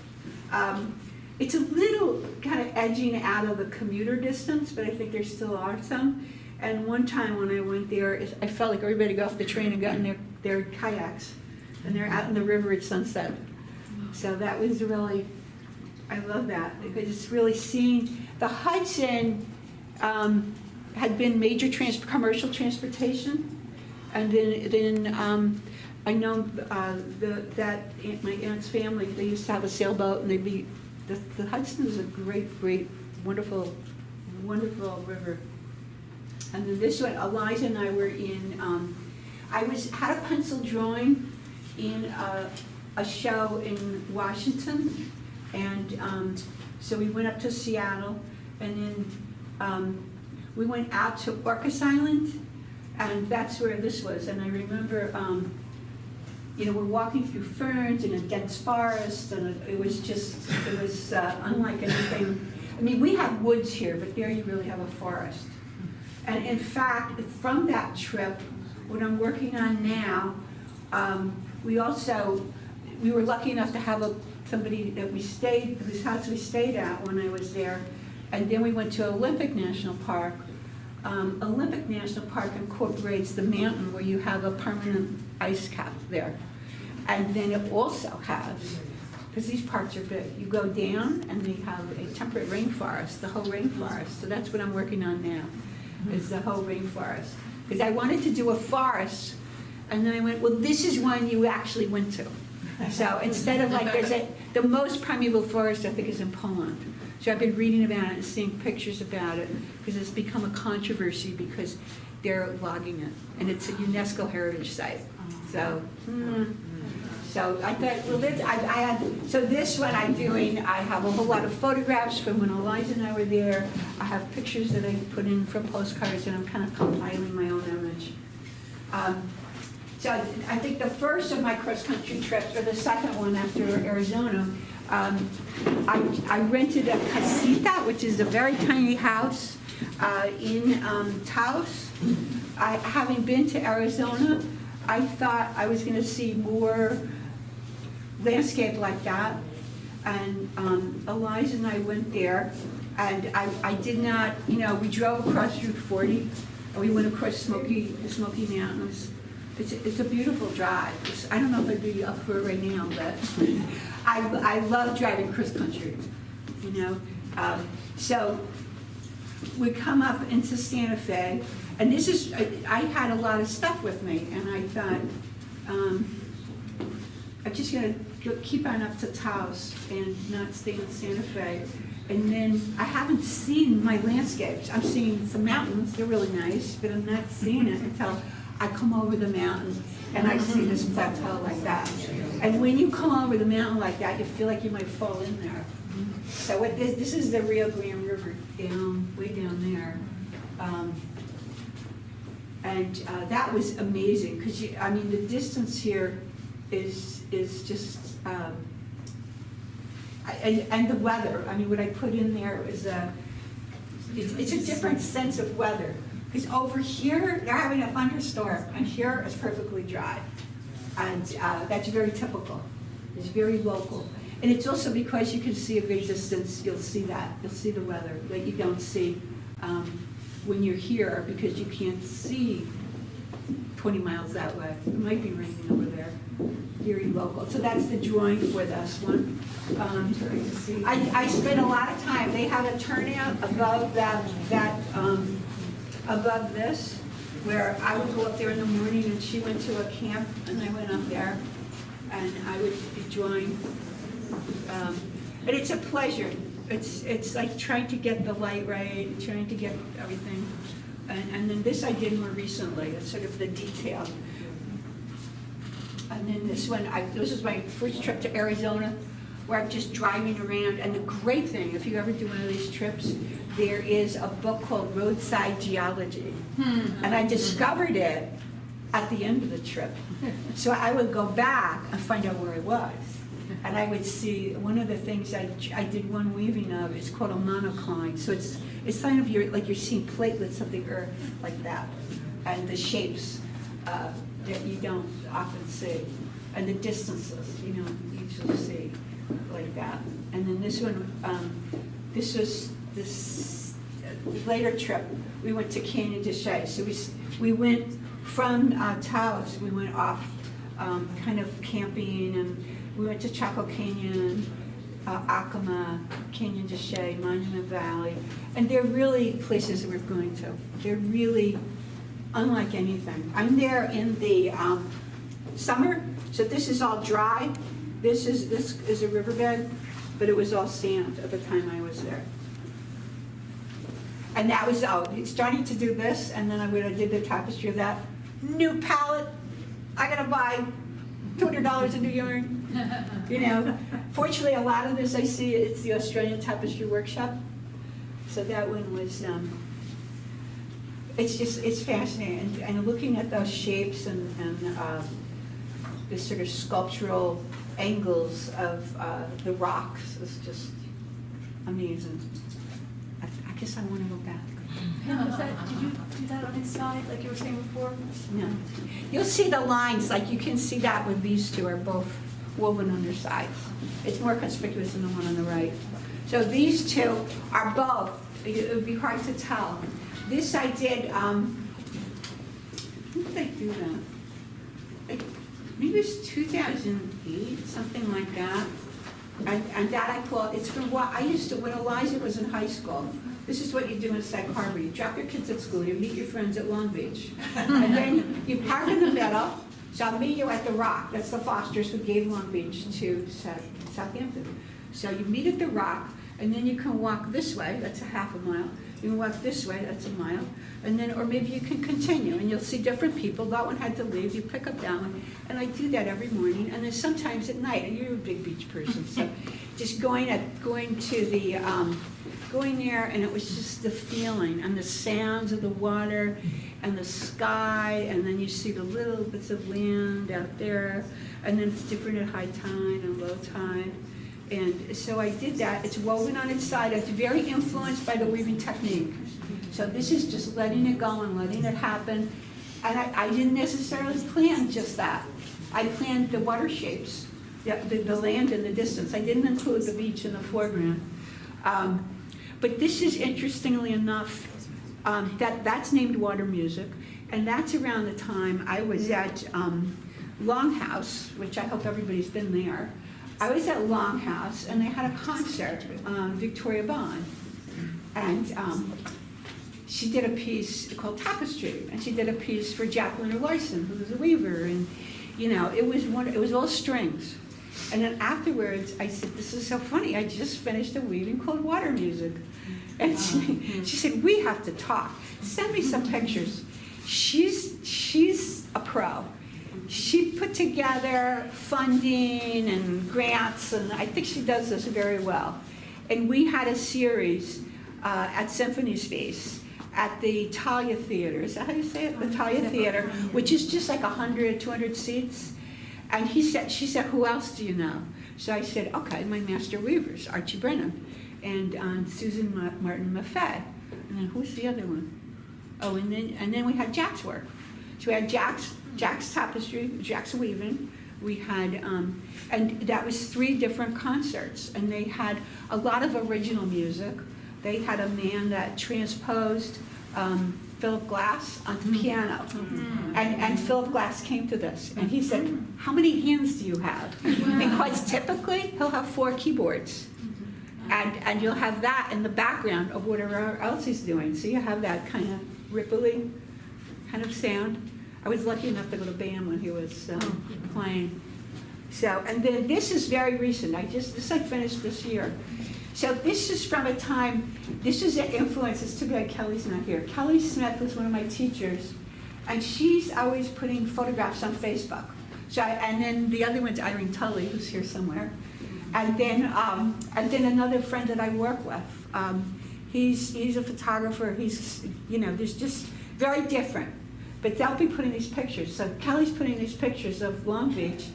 It's a little kind of edging out of the commuter distance, but I think there still are some. And one time when I went there, I felt like everybody got off the train and got in their kayaks, and they're out in the river at sunset. So that was really, I love that, because it's really seeing the Hudson. Had been major commercial transportation, and then I know that my aunt's family, they used to have a sailboat, and the Hudson is a great, wonderful river. And then this one, Eliza and I were in. Had a pencil drawing in a show in Washington, and so we went up to Seattle, and then. We went out to Orcas Island, and that's where this was. And I remember, we're walking through ferns in a dense forest, and it was unlike anything. I mean, we have woods here, but there you really have a forest. And in fact, from that trip, what I'm working on now, we were lucky enough to have somebody that whose house we stayed at when I was there. And then we went to Olympic National Park. Olympic National Park incorporates the mountain where you have a permanent ice cap there. And then it also has because these parts are big. You go down and they have a temperate rainforest, the whole rainforest. So that's what I'm working on now, is the whole rainforest. Because I wanted to do a forest, and then I went, well, this is one you actually went to. So instead of like, the most primeval forest I think is in Poland. So I've been reading about it and seeing pictures about it, because it's become a controversy because they're logging it, and it's a UNESCO heritage site. So, so I thought, well, so this one I'm doing, I have a whole lot of photographs from when Eliza and I were there. I have pictures that I put in for postcards, and I'm kind of compiling my own image. So I think the first of my cross-country trips, or the second one after Arizona, I rented a casita, which is a very tiny house in Taos. Having been to Arizona, I thought I was going to see more landscape like that. And Eliza and I went there, and I did not, we drove across Route 40, and we went across the Smoky Mountains. It's a beautiful drive. I don't know if I'd be up for it right now, but I love driving cross country, So we come up into Santa Fe, and this is, I had a lot of stuff with me, and I thought, I'm just gonna keep on up to Taos and not stay in Santa Fe. And then I haven't seen my landscapes. I'm seeing some mountains, they're really nice, but I'm not seeing it until I come over the mountain and I see this plateau like that. And when you come over the mountain like that, you feel like you might fall in there. So what this is the Rio Grande River way down there. That was amazing, because the distance here is just, and the weather. What I put in there is it's a different sense of weather. Because over here, they're having a thunderstorm, and here it's perfectly dry. And that's very typical. It's very local. And it's also because you can see a great distance, you'll see that. You'll see the weather that you don't see when you're here, because you can't see 20 miles that way. It might be raining over there. Very local. So that's the drawing for this one. I spent a lot of time. They had a turnout above above this, where I would go up there in the morning, and she went to a camp, and I went up there, and I would be drawing. But it's a pleasure. It's like trying to get the light right, trying to get everything. And then this I did more recently. It's sort of the detail. And then this one, this was my first trip to Arizona, where I'm just driving around. And the great thing, if you ever do one of these trips, there is a book called Roadside Geology. And I discovered it at the end of the trip. So I would go back and find out where I was. And I would see, one of the things I did one weaving of is called a monocline. So it's kind of like you're seeing platelets of the earth like that. And the shapes that you don't often see. And the distances, you usually see like that. And then this one, this was this later trip. We went to Canyon de Chelly. So we went from Taos, we went off kind of camping, and we went to Chaco Canyon, Acoma, Canyon de Chelly, Monument Valley, and they're really places that we're going to. They're really unlike anything. I'm there in the summer, so this is all dry. This is a riverbed, but it was all sand at the time I was there. And that was starting to do this, and then when I did the tapestry of that, new palette, I gotta buy $200 a new yarn. Fortunately, a lot of this I see, it's the Australian Tapestry Workshop. So that one was, it's fascinating. And looking at those shapes and the sort of sculptural angles of the rocks is just amazing. I guess I want to go back. Did you do that on inside, like you were saying before? No. You'll see the lines, like you can see that with these two are both woven on their sides. It's more conspicuous than the one on the right. So these two are both. It would be hard to tell. This I did, when did I do that? Maybe it was 2008, something like that. And that I call, it's from what I used to, when Eliza was in high school, this is what you do in Sag Harbor. You drop your kids at school, you meet your friends at Long Beach, and then you park in the middle. So I'll meet you at the Rock. That's the Fosters who gave Long Beach to Southampton. So you meet at the Rock, and then you can walk this way, that's a half a mile. You can walk this way, that's a mile. And then, or maybe you can continue, and you'll see different people. That one had to leave, you pick up that one. And I do that every morning, and then sometimes at night, and you're a big beach person, so just going to the, going there, and it was just the feeling, and the sounds of the water, and the sky, and then you see the little bits of land out there, and then it's different at high tide and low tide. And so I did that. It's woven on its side. It's very influenced by the weaving technique. So this is just letting it go and letting it happen. And I didn't necessarily plan just that. I planned the water shapes, the land in the distance. I didn't include the beach in the foreground. But this is, interestingly enough, that's named Water Music. And that's around the time I was at Longhouse, which I hope everybody's been there. I was at Longhouse, and they had a concert, Victoria Bond. And she did a piece called Tapestry, and she did a piece for Jacqueline Larson, who was a weaver, and it was all strings. And then afterwards, I said, "This is so funny. I just finished a weaving called Water Music." And she said, "We have to talk. Send me some pictures." She's a pro. She put together funding and grants, and I think she does this very well. And we had a series at Symphony Space at the Talia Theater. Is that how you say it? The Talia Theater, which is just like 100, 200 seats. And she said, "Who else do you know?" So I said, "Okay, my master weavers, Archie Brennan, and Susan Martin Maffei. And then who's the other one? Oh, and then we had Jack's work. So we had Jack's tapestry, Jack's weaving. We had, and that was 3 different concerts, and they had a lot of original music. They had a man that transposed Philip Glass onto piano, and Philip Glass came to this, and he said, "How many hands do you have?" Because typically he'll have 4 keyboards, and you'll have that in the background of whatever else he's doing. So you have that kind of rippling kind of sound. I was lucky enough to go to band when he was playing. So, and then this is very recent. I finished this year. So this is from a time, this is an influence. It's too bad Kelly's not here. Kelly Smith was one of my teachers, and she's always putting photographs on Facebook. So, and then the other one's Irene Tully, who's here somewhere. And then another friend that I work with. He's a photographer. He's, there's just very different. But they'll be putting these pictures. So Kelly's putting these pictures of Long Beach,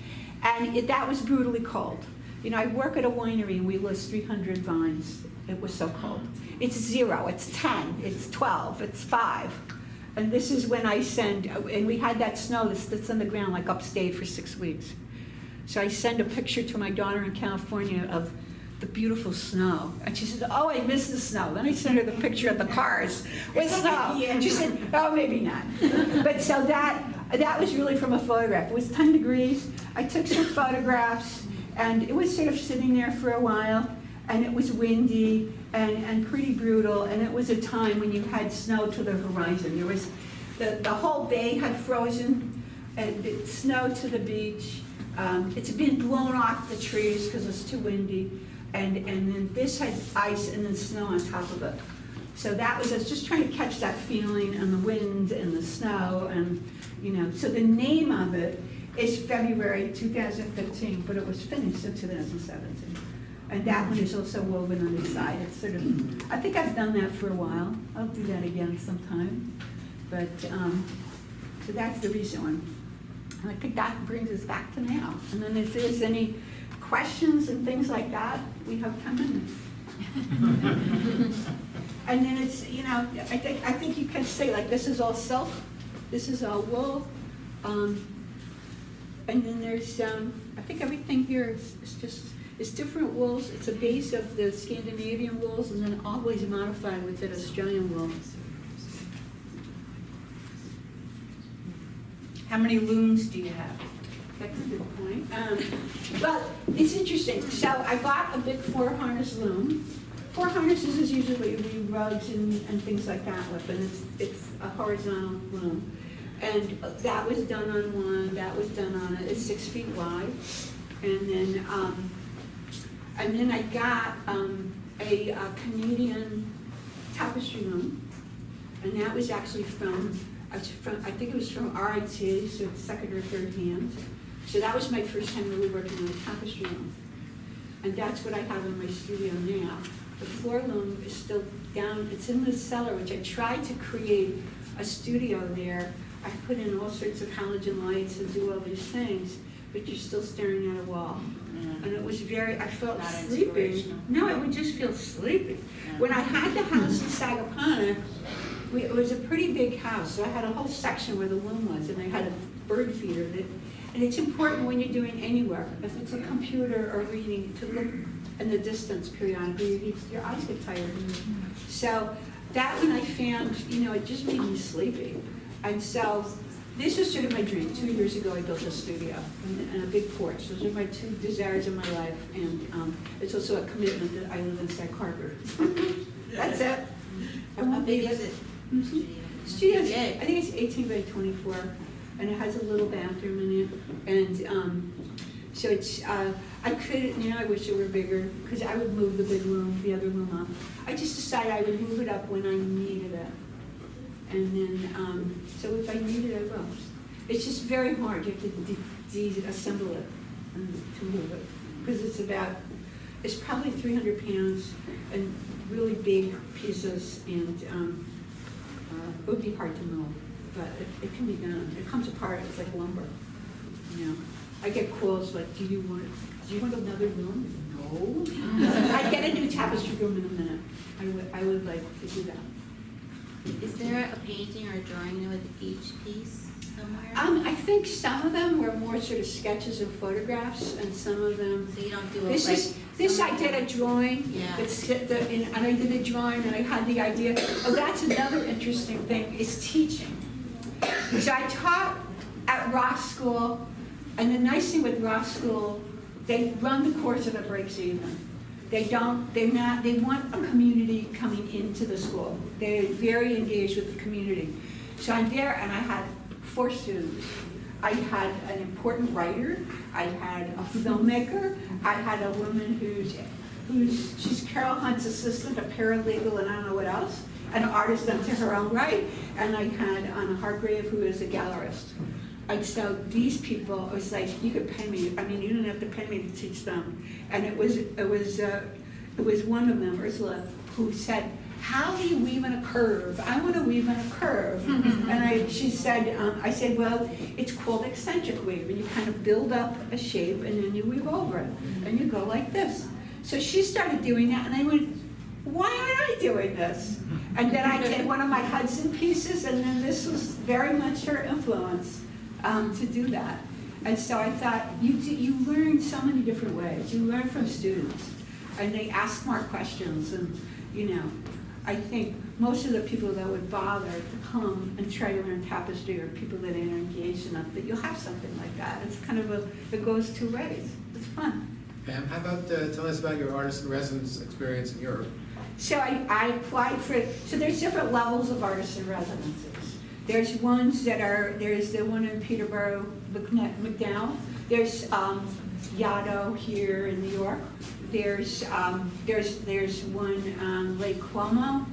and that was brutally cold. I work at a winery, and we list 300 vines. It was so cold. It's 0, it's 10, it's 12, it's 5. And this is when I send, and we had that snow that's on the ground like upstate for 6 weeks. So I send a picture to my daughter in California of the beautiful snow. And she said, "Oh, I miss the snow." Then I sent her the picture of the cars with snow. She said, "Oh, maybe not." But so that was really from a photograph. It was 10 degrees. I took some photographs, and it was sort of sitting there for a while, and it was windy and pretty brutal, and it was a time when you had snow to the horizon. There was, the whole bay had frozen, and it snowed to the beach. It's been blown off the trees because it's too windy. And then this had ice and then snow on top of it. So I was just trying to catch that feeling and the wind and the snow, and so the name of it is February 2015, but it was finished in 2017. And that one is also woven on the side. It's sort of, I think I've done that for a while. I'll do that again sometime. But, so that's the recent one. And I think that brings us back to now. And then if there's any questions and things like that, we have 10 minutes. And then it's, I think you can say, like, this is all silk, this is all wool, and then there's, I think everything here is different wools. It's a base of the Scandinavian wools, and then always modified with an Australian wool. How many looms do you have? That's a good point. Well, it's interesting. So I bought a big 4-harness loom. 4 harnesses is usually we rugs and things like that with, and it's a horizontal loom. And that was done on one, that was done on it. It's 6 feet wide. And then I got a Canadian tapestry loom, and that was actually from I think it was from RIT, so it's second or third hand. So that was my first time really working on a tapestry loom. And that's what I have in my studio now. The floor loom is still down, it's in the cellar, which I tried to create a studio there. I put in all sorts of halogen lights and do all these things, but you're still staring at a wall. And it was I felt Not sleepy. No, I would just feel sleepy. When I had the house in Sagapana, it was a pretty big house, so I had a whole section where the loom was, and I had a bird feeder. And it's important when you're doing any work, if it's a computer or reading, to look in the distance periodically. Your eyes get tired. So that one I found, it just made me sleepy. And so this was sort of my dream. 2 years ago I built a studio and a big porch. Those are my 2 desires in my life, and it's also a commitment that I live in Sag Harbor. That's it. How big is it? Studio, I think it's 18 by 24, and it has a little bathroom in it. And so it's, I could, I wish it were bigger, because I would move the other room up. I just decided I would move it up when I needed it. And then, so if I need it, I will. It's just very hard. You have to disassemble it to move it, because it's probably 300 pounds and really big pieces, and it would be hard to move, but it can be done. It comes apart. It's like lumber. I get calls like, do you want another room? No. I'd get a new tapestry room in a minute. I would like to do that. Is there a painting or a drawing with each piece somewhere? I think some of them were more sort of sketches and photographs, and some of them. So you don't do This I did a drawing. Yeah. And I did a drawing, and I had the idea. Oh, that's another interesting thing, is teaching. So I taught at Ross School, and the nice thing with Ross School, they run the course and it breaks even. They want a community coming into the school. They're very engaged with the community. So I'm there, and I had 4 students. I had an important writer, I had a filmmaker, I had a woman she's Carol Hunt's assistant, a paralegal, and I don't know what else, an artist unto her own right, and I had Anna Hargrave, who is a gallerist. And so these people, it was like, you could pay me. I mean, you didn't have to pay me to teach them. And it was one of them, Ursula, who said, how do you weave in a curve? I want to weave in a curve. And she said, I said, well, it's called eccentric weave. And you kind of build up a shape, and then you weave over it. And you go like this. So she started doing that, and I went, why aren't I doing this? And then I did one of my Hudson pieces, and then this was very much her influence to do that. And so I thought, you learn so many different ways. You learn from students, and they ask more questions. And, I think most of the people that would bother to come and try to learn tapestry are people that are engaged enough that you'll have something like that. It's kind of it goes 2 ways. It's fun. Pam, how about telling us about your artist in residence experience in Europe? So I applied so there's different levels of artist in residences. There's ones there's the one in Peterborough, McDowell. There's Yaddo here in New York. There's one Lake Como.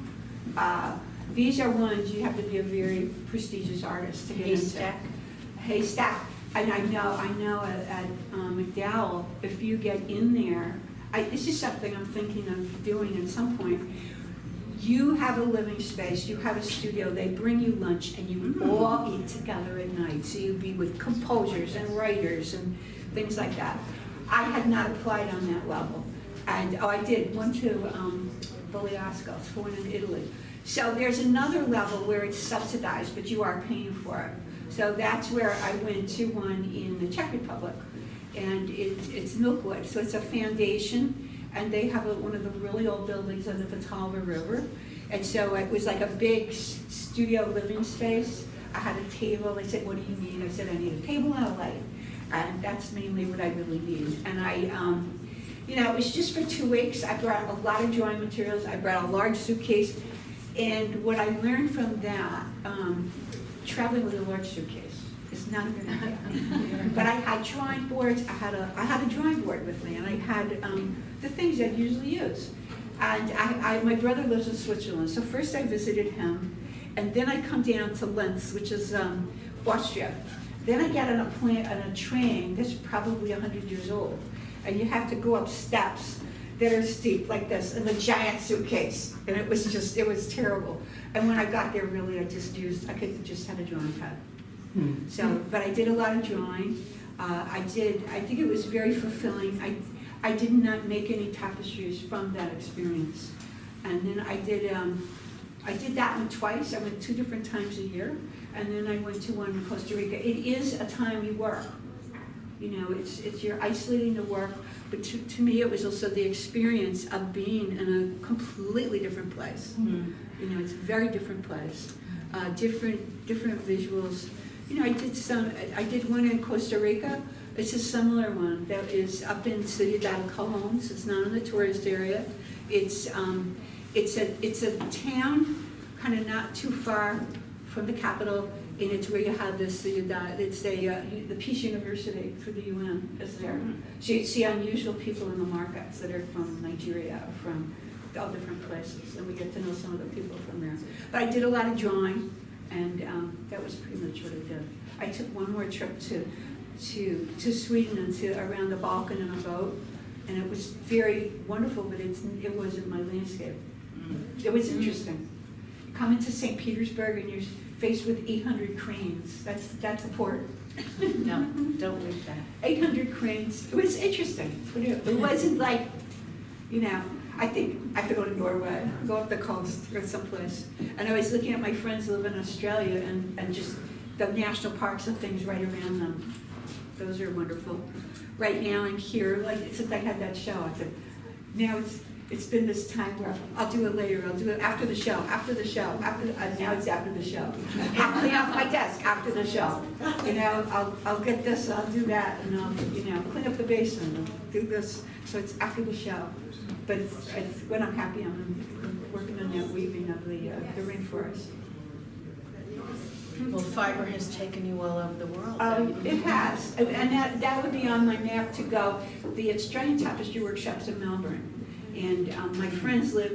These are ones you have to be a very prestigious artist to get into. Haystack. And I know at McDowell, if you get in there, this is something I'm thinking of doing at some point. You have a living space, you have a studio, they bring you lunch, and you all eat together at night. So you'd be with composers and writers and things like that. I had not applied on that level. And I did one to Bogliasco, for one in Italy. So there's another level where it's subsidized, but you are paying for it. So that's where I went to one in the Czech Republic. And it's Milkwood, so it's a foundation. And they have one of the really old buildings on the Rio River. And so it was like a big studio living space. I had a table. They said, what do you need? I said, I need a table and a light. And that's mainly what I really need. And it was just for 2 weeks. I brought a lot of drawing materials. I brought a large suitcase. And what I learned from that, traveling with a large suitcase is not a good idea. But I had drawing boards. I had a drawing board with me, and I had the things I'd usually use. And my brother lives in Switzerland, so first I visited him, and then I come down to Linz, which is Austria. Then I get on a train that's probably 100 years old, and you have to go up steps that are steep like this in a giant suitcase, and it was terrible. And when I got there, really, I just had a drawing pad. So, but I did a lot of drawing. I think it was very fulfilling. I did not make any tapestries from that experience. And then I did that one twice. I went 2 different times a year. And then I went to one in Costa Rica. It is a time you work. You're isolating the work, but to me it was also the experience of being in a completely different place. It's a very different place. Different visuals. I did one in Costa Rica. It's a similar one that is up in Ciudad Colón. It's not in the tourist area. It's a town kind of not too far from the capital, and it's where you have this Ciudad. It's the Peace University for the UN is there. So you'd see unusual people in the markets that are from Nigeria, or from all different places, and we get to know some of the people from there. But I did a lot of drawing, and that was pretty much what I did. I took one more trip to Sweden and around the Balkan in a boat, and it was very wonderful, but it wasn't my landscape. It was interesting. You come into St. Petersburg and you're faced with 800 cranes. That's a port. No, don't leave that. 800 cranes. It was interesting. It wasn't like, I think I have to go to Norway, go up the coast or someplace. And I was looking at my friends who live in Australia and just the national parks and things right around them. Those are wonderful. Right now I'm here, since I had that show, I said, now it's been this time where I'll do it later, I'll do it after the show, now it's after the show. I'll clean up my desk after the show. I'll get this, I'll do that, and I'll, clean up the basement, I'll do this. So it's after the show. But it's when I'm happy, I'm working on that weaving of the rainforest. Well, fiber has taken you all over the world. It has, and that would be on my map to go. The Australian Tapestry Workshops in Melbourne, and my friends live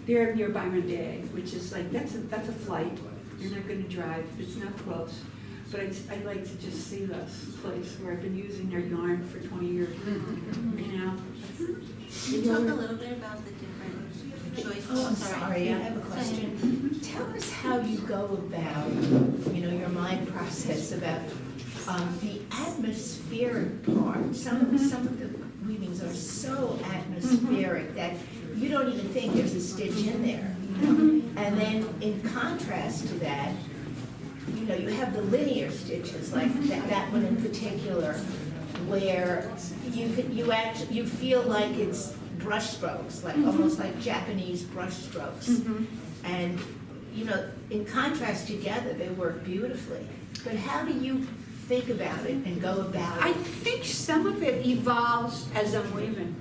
they're near Byron Bay, which is that's a flight. You're not going to drive. It's not close. But I'd like to just see this place where I've been using their yarn for 20 years. Can you talk a little bit about the different choices? Oh, I'm sorry, I have a question. Tell us how you go about, your mind process about the atmospheric part. Some of the weavings are so atmospheric that you don't even think there's a stitch in there. And then in contrast to that, you have the linear stitches, like that one in particular, where you feel like it's brush strokes, almost like Japanese brush strokes. And in contrast together, they work beautifully. But how do you think about it and go about it? I think some of it evolves as I'm weaving.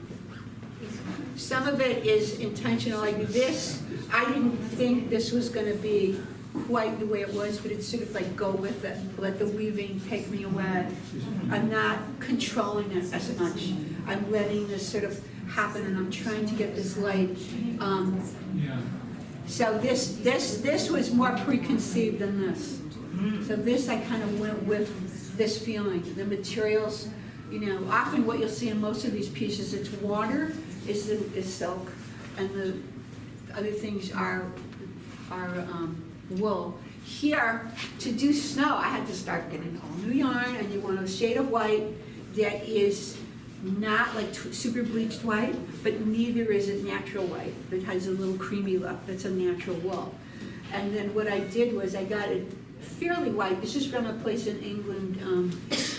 Some of it is intentional, like this. I didn't think this was going to be quite the way it was, but it's sort of go with it. Let the weaving take me away. I'm not controlling it as much. I'm letting this sort of happen, and I'm trying to get this light. So this was more preconceived than this. So this I kind of went with this feeling. The materials, often what you'll see in most of these pieces, it's water is silk, and the other things are wool. Here, to do snow, I had to start getting all new yarn, and you want a shade of white that is not like super bleached white, but neither is it natural white. It has a little creamy look. That's a natural wool. And then what I did was I got it fairly white. This is from a place in England.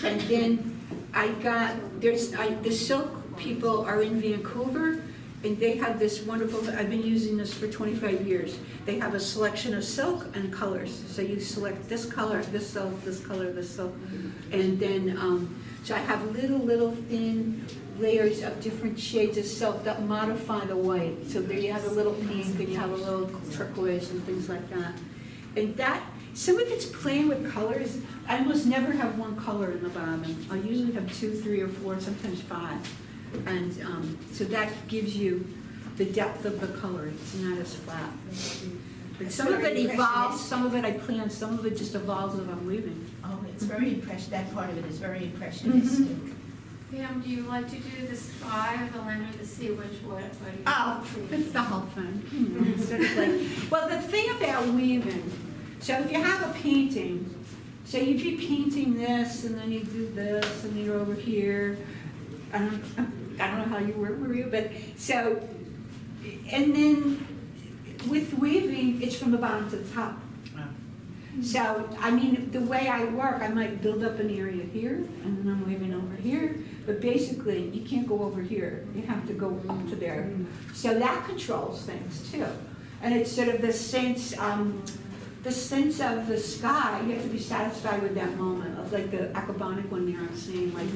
And then I got, the silk people are in Vancouver, And they have this wonderful, I've been using this for 25 years. They have a selection of silk and colors. So you select this color, this silk, this color, this silk. And then, so I have little thin layers of different shades of silk that modify the white. So there you have a little pink and you have a little turquoise and things like that. And that, some of it's playing with colors. I almost never have one color in the bottom. I usually have 2, 3, or 4, sometimes 5. And so that gives you the depth of the color. It's not as flat. But some of it evolves, some of it I plan, some of it just evolves as I'm weaving. Oh, it's very impression, that part of it is very impressionistic. Pam, do you like to do the sky or the land or the sea? What do you? Oh, it's the whole thing. Sort of like, well, the thing about weaving, so if you have a painting, so you'd be painting this, and then you do this, and you're over here. I don't know how you work, Maria, but so, and then with weaving, it's from the bottom to the top. So, I mean, the way I work, I might build up an area here, and then I'm weaving over here, but basically, you can't go over here. You have to go up to there. So that controls things too. And it's sort of the sense of the sky, you have to be satisfied with that moment, of like the acrobonic one there I'm seeing, like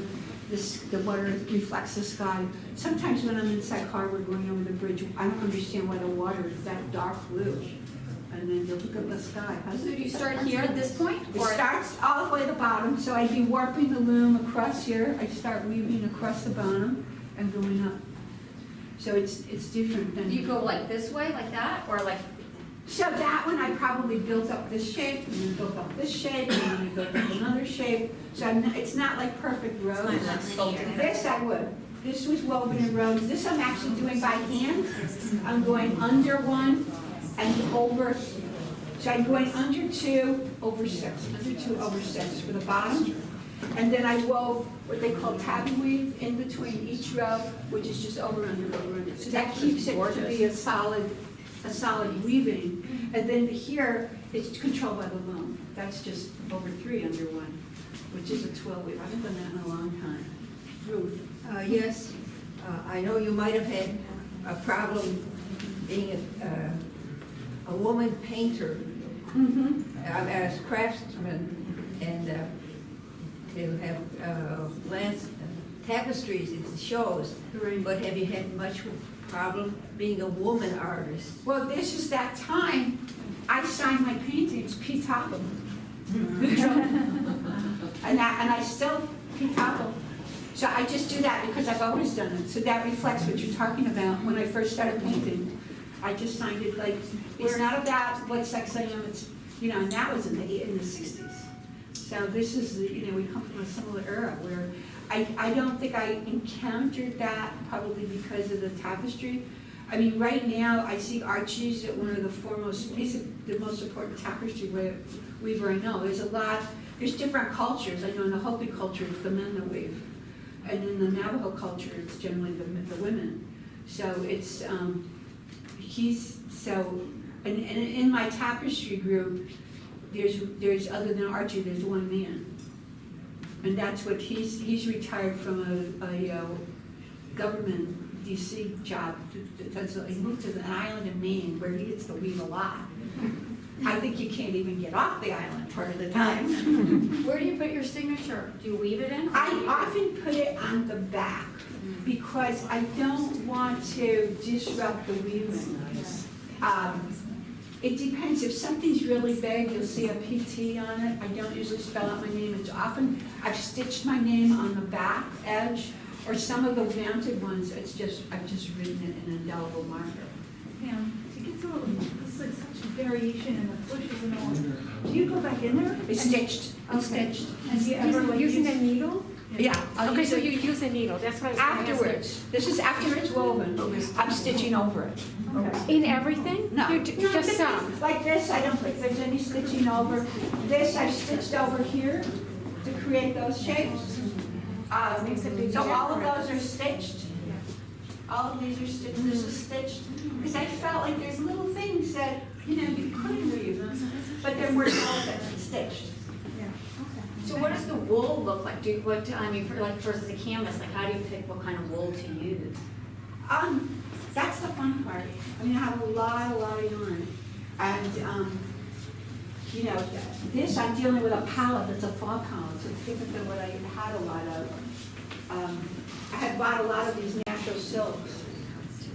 this, the water reflects the sky. Sometimes when I'm inside Harvard going over the bridge, I don't understand why the water is that dark blue. And then you look at the sky. So do you start here at this point? It starts all the way to the bottom, so I'd be warping the loom across here. I start weaving across the bottom and going up. So it's different than. Do you go like this way, like that, or like? So that one, I probably built up this shape, and then built up this shape, and then I built up another shape. So it's not like perfect rows. It's not linear. This I would. This was woven in rows. This I'm actually doing by hand. I'm going under one and over. So I'm going under 2 over 6, under 2 over 6 for the bottom. And then I wove what they call tabby weave in between each row, which is just over, under, over, under. So that keeps it to be a solid weaving. And then here, it's controlled by the loom. That's just over 3 under 1, which is a twill weave. I haven't done that in a long time. Ruth? Yes, I know you might have had a problem being a woman painter, as craftsman, and to have tapestries, it shows. Right. But have you had much problem being a woman artist? Well, this is that time I signed my paintings P. Topham. and I still P. Topham. So I just do that because I've always done it. So that reflects what you're talking about. When I first started painting, I just signed it like, it's not about what sex I am, it's, and that was in the 60s. So this is, we come from a similar era where I don't think I encountered that probably because of the tapestry. I mean, right now, I see Archie's one of the foremost, he's the most important tapestry weaver I know. There's different cultures. I know in the Hopi culture, it's the men that weave. And in the Navajo culture, it's generally the women. So it's, and in my tapestry group, there's other than Archie, there's one man. And that's what he's retired from a government DC job. He moved to an island in Maine where he gets to weave a lot. I think you can't even get off the island part of the time. Where do you put your signature? Do you weave it in? I often put it on the back because I don't want to disrupt the weaving. It depends. If something's really big, you'll see a PT on it. I don't usually spell out my name. It's often, I've stitched my name on the back edge, or some of the mounted ones, I've just written it in indelible marker. Yeah, it gets a little, it's like such a variation in the bushes and all. Do you go back in there? It's stitched. It's Okay. stitched. And do you ever like Using use- a needle? Yeah. I'll Okay, use so it you use a needle, that's what I was gonna ask you. afterwards. This is after it's woven. I'm stitching over it. Okay. In everything? No. Just some? Like this, I don't think there's any stitching over. This, I've stitched over here to create those shapes. So all of those are stitched. All of these are stitched, this is stitched. Because I felt like there's little things that, you couldn't weave, but they're more stitched. So what does the wool look like? For like versus a canvas, like how do you pick what kind of wool to use? That's the fun part. I mean, I have a lot of yarn. And, you know, this, I'm dealing with a palette that's a fall palette, so it's different than what I had a lot of. I had bought a lot of these natural silks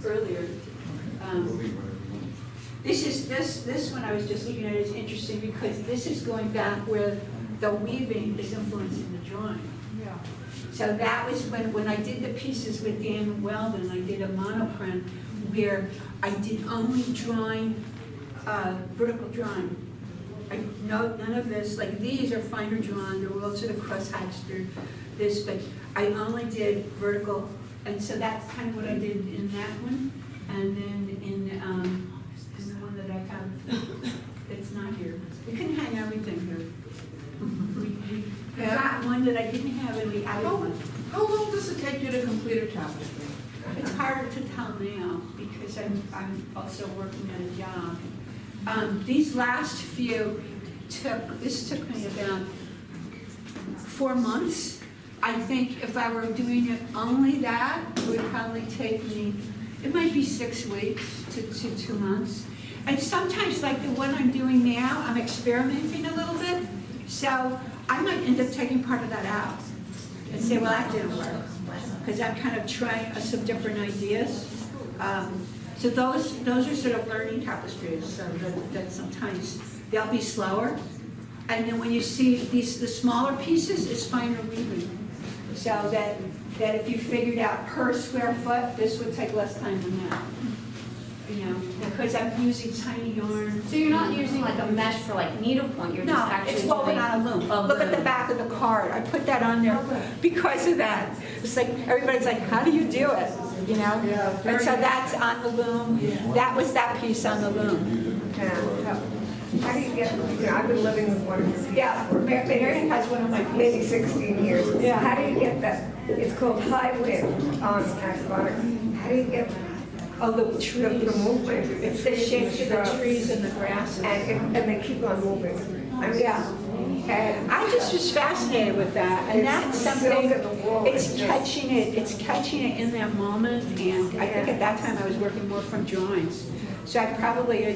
earlier. This one I was just looking at is interesting because this is going back where the weaving is influencing the drawing. Yeah. So that was when I did the pieces with Dan Weldon, I did a monoprint where I did only drawing, vertical drawing. None of this, like these are finer drawn, there were also the crosshatched, this, but I only did vertical. And so that's kind of what I did in that one. And then in the one that I have, it's not here. We couldn't hang everything here. We got one that I didn't have and we added one. How long does it take you to complete a tapestry? It's harder to tell now because I'm also working at a job. These last few took me about 4 months. I think if I were doing it only that, it would probably take me, it might be 6 weeks to 2 months. And sometimes like the one I'm doing now, I'm experimenting a little bit. So I might end up taking part of that out and say, well, that didn't work. Because I'm kind of trying some different ideas. So those are sort of learning tapestries, so that sometimes they'll be slower. And then when you see the smaller pieces, it's finer weaving. So that if you figured out per square foot, this would take less time than that. You know, because I'm using tiny yarn. So you're not using like a mesh for like needlepoint, you're just No, actually it's woven doing on a loom. a Look at the loom. back of the card. I put that on there because of that. It's like, everybody's like, how do you do it? You know? Yeah, And so that's on the loom. That was that piece on the loom. How do you get, you know, I've been living with one of your people Yeah, for Marion has one of my maybe pieces. 16 years. Yeah. How do you get that? It's called high wind on aquaponics. How do you get Oh, the trees. the movement? It's the shapes of the trees and the grasses. And they keep on moving. I mean, Yeah. And I just was fascinated with that, and It's that's silk something, in the wool. it's catching it in that moment, and I think at that time I was working more from drawings. So I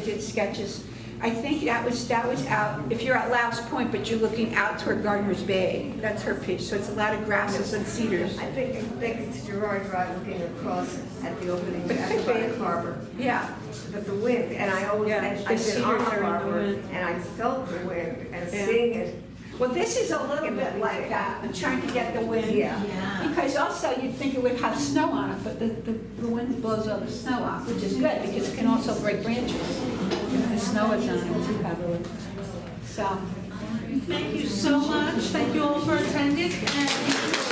did sketches. I think that was out, if you're at Louse Point, but you're looking out toward Gardner's Bay, that's her piece, so it's a lot of grasses and cedars. I think it's Gerard Drive looking across at the opening But at could the be. Atlantic Harbor. Yeah, But the wind, and I always, Yeah, and the I've been on cedars the are in the harbor, wind. and I felt the wind, and Yeah. seeing it. well, this is a little bit like that, I'm trying to get the wind. Yeah. Because also you'd think it would have snow on it, but the wind blows all the snow off, which is good because it can also break branches if the snow is on it too heavily. So, Thank you so much. Thank you all for attending. And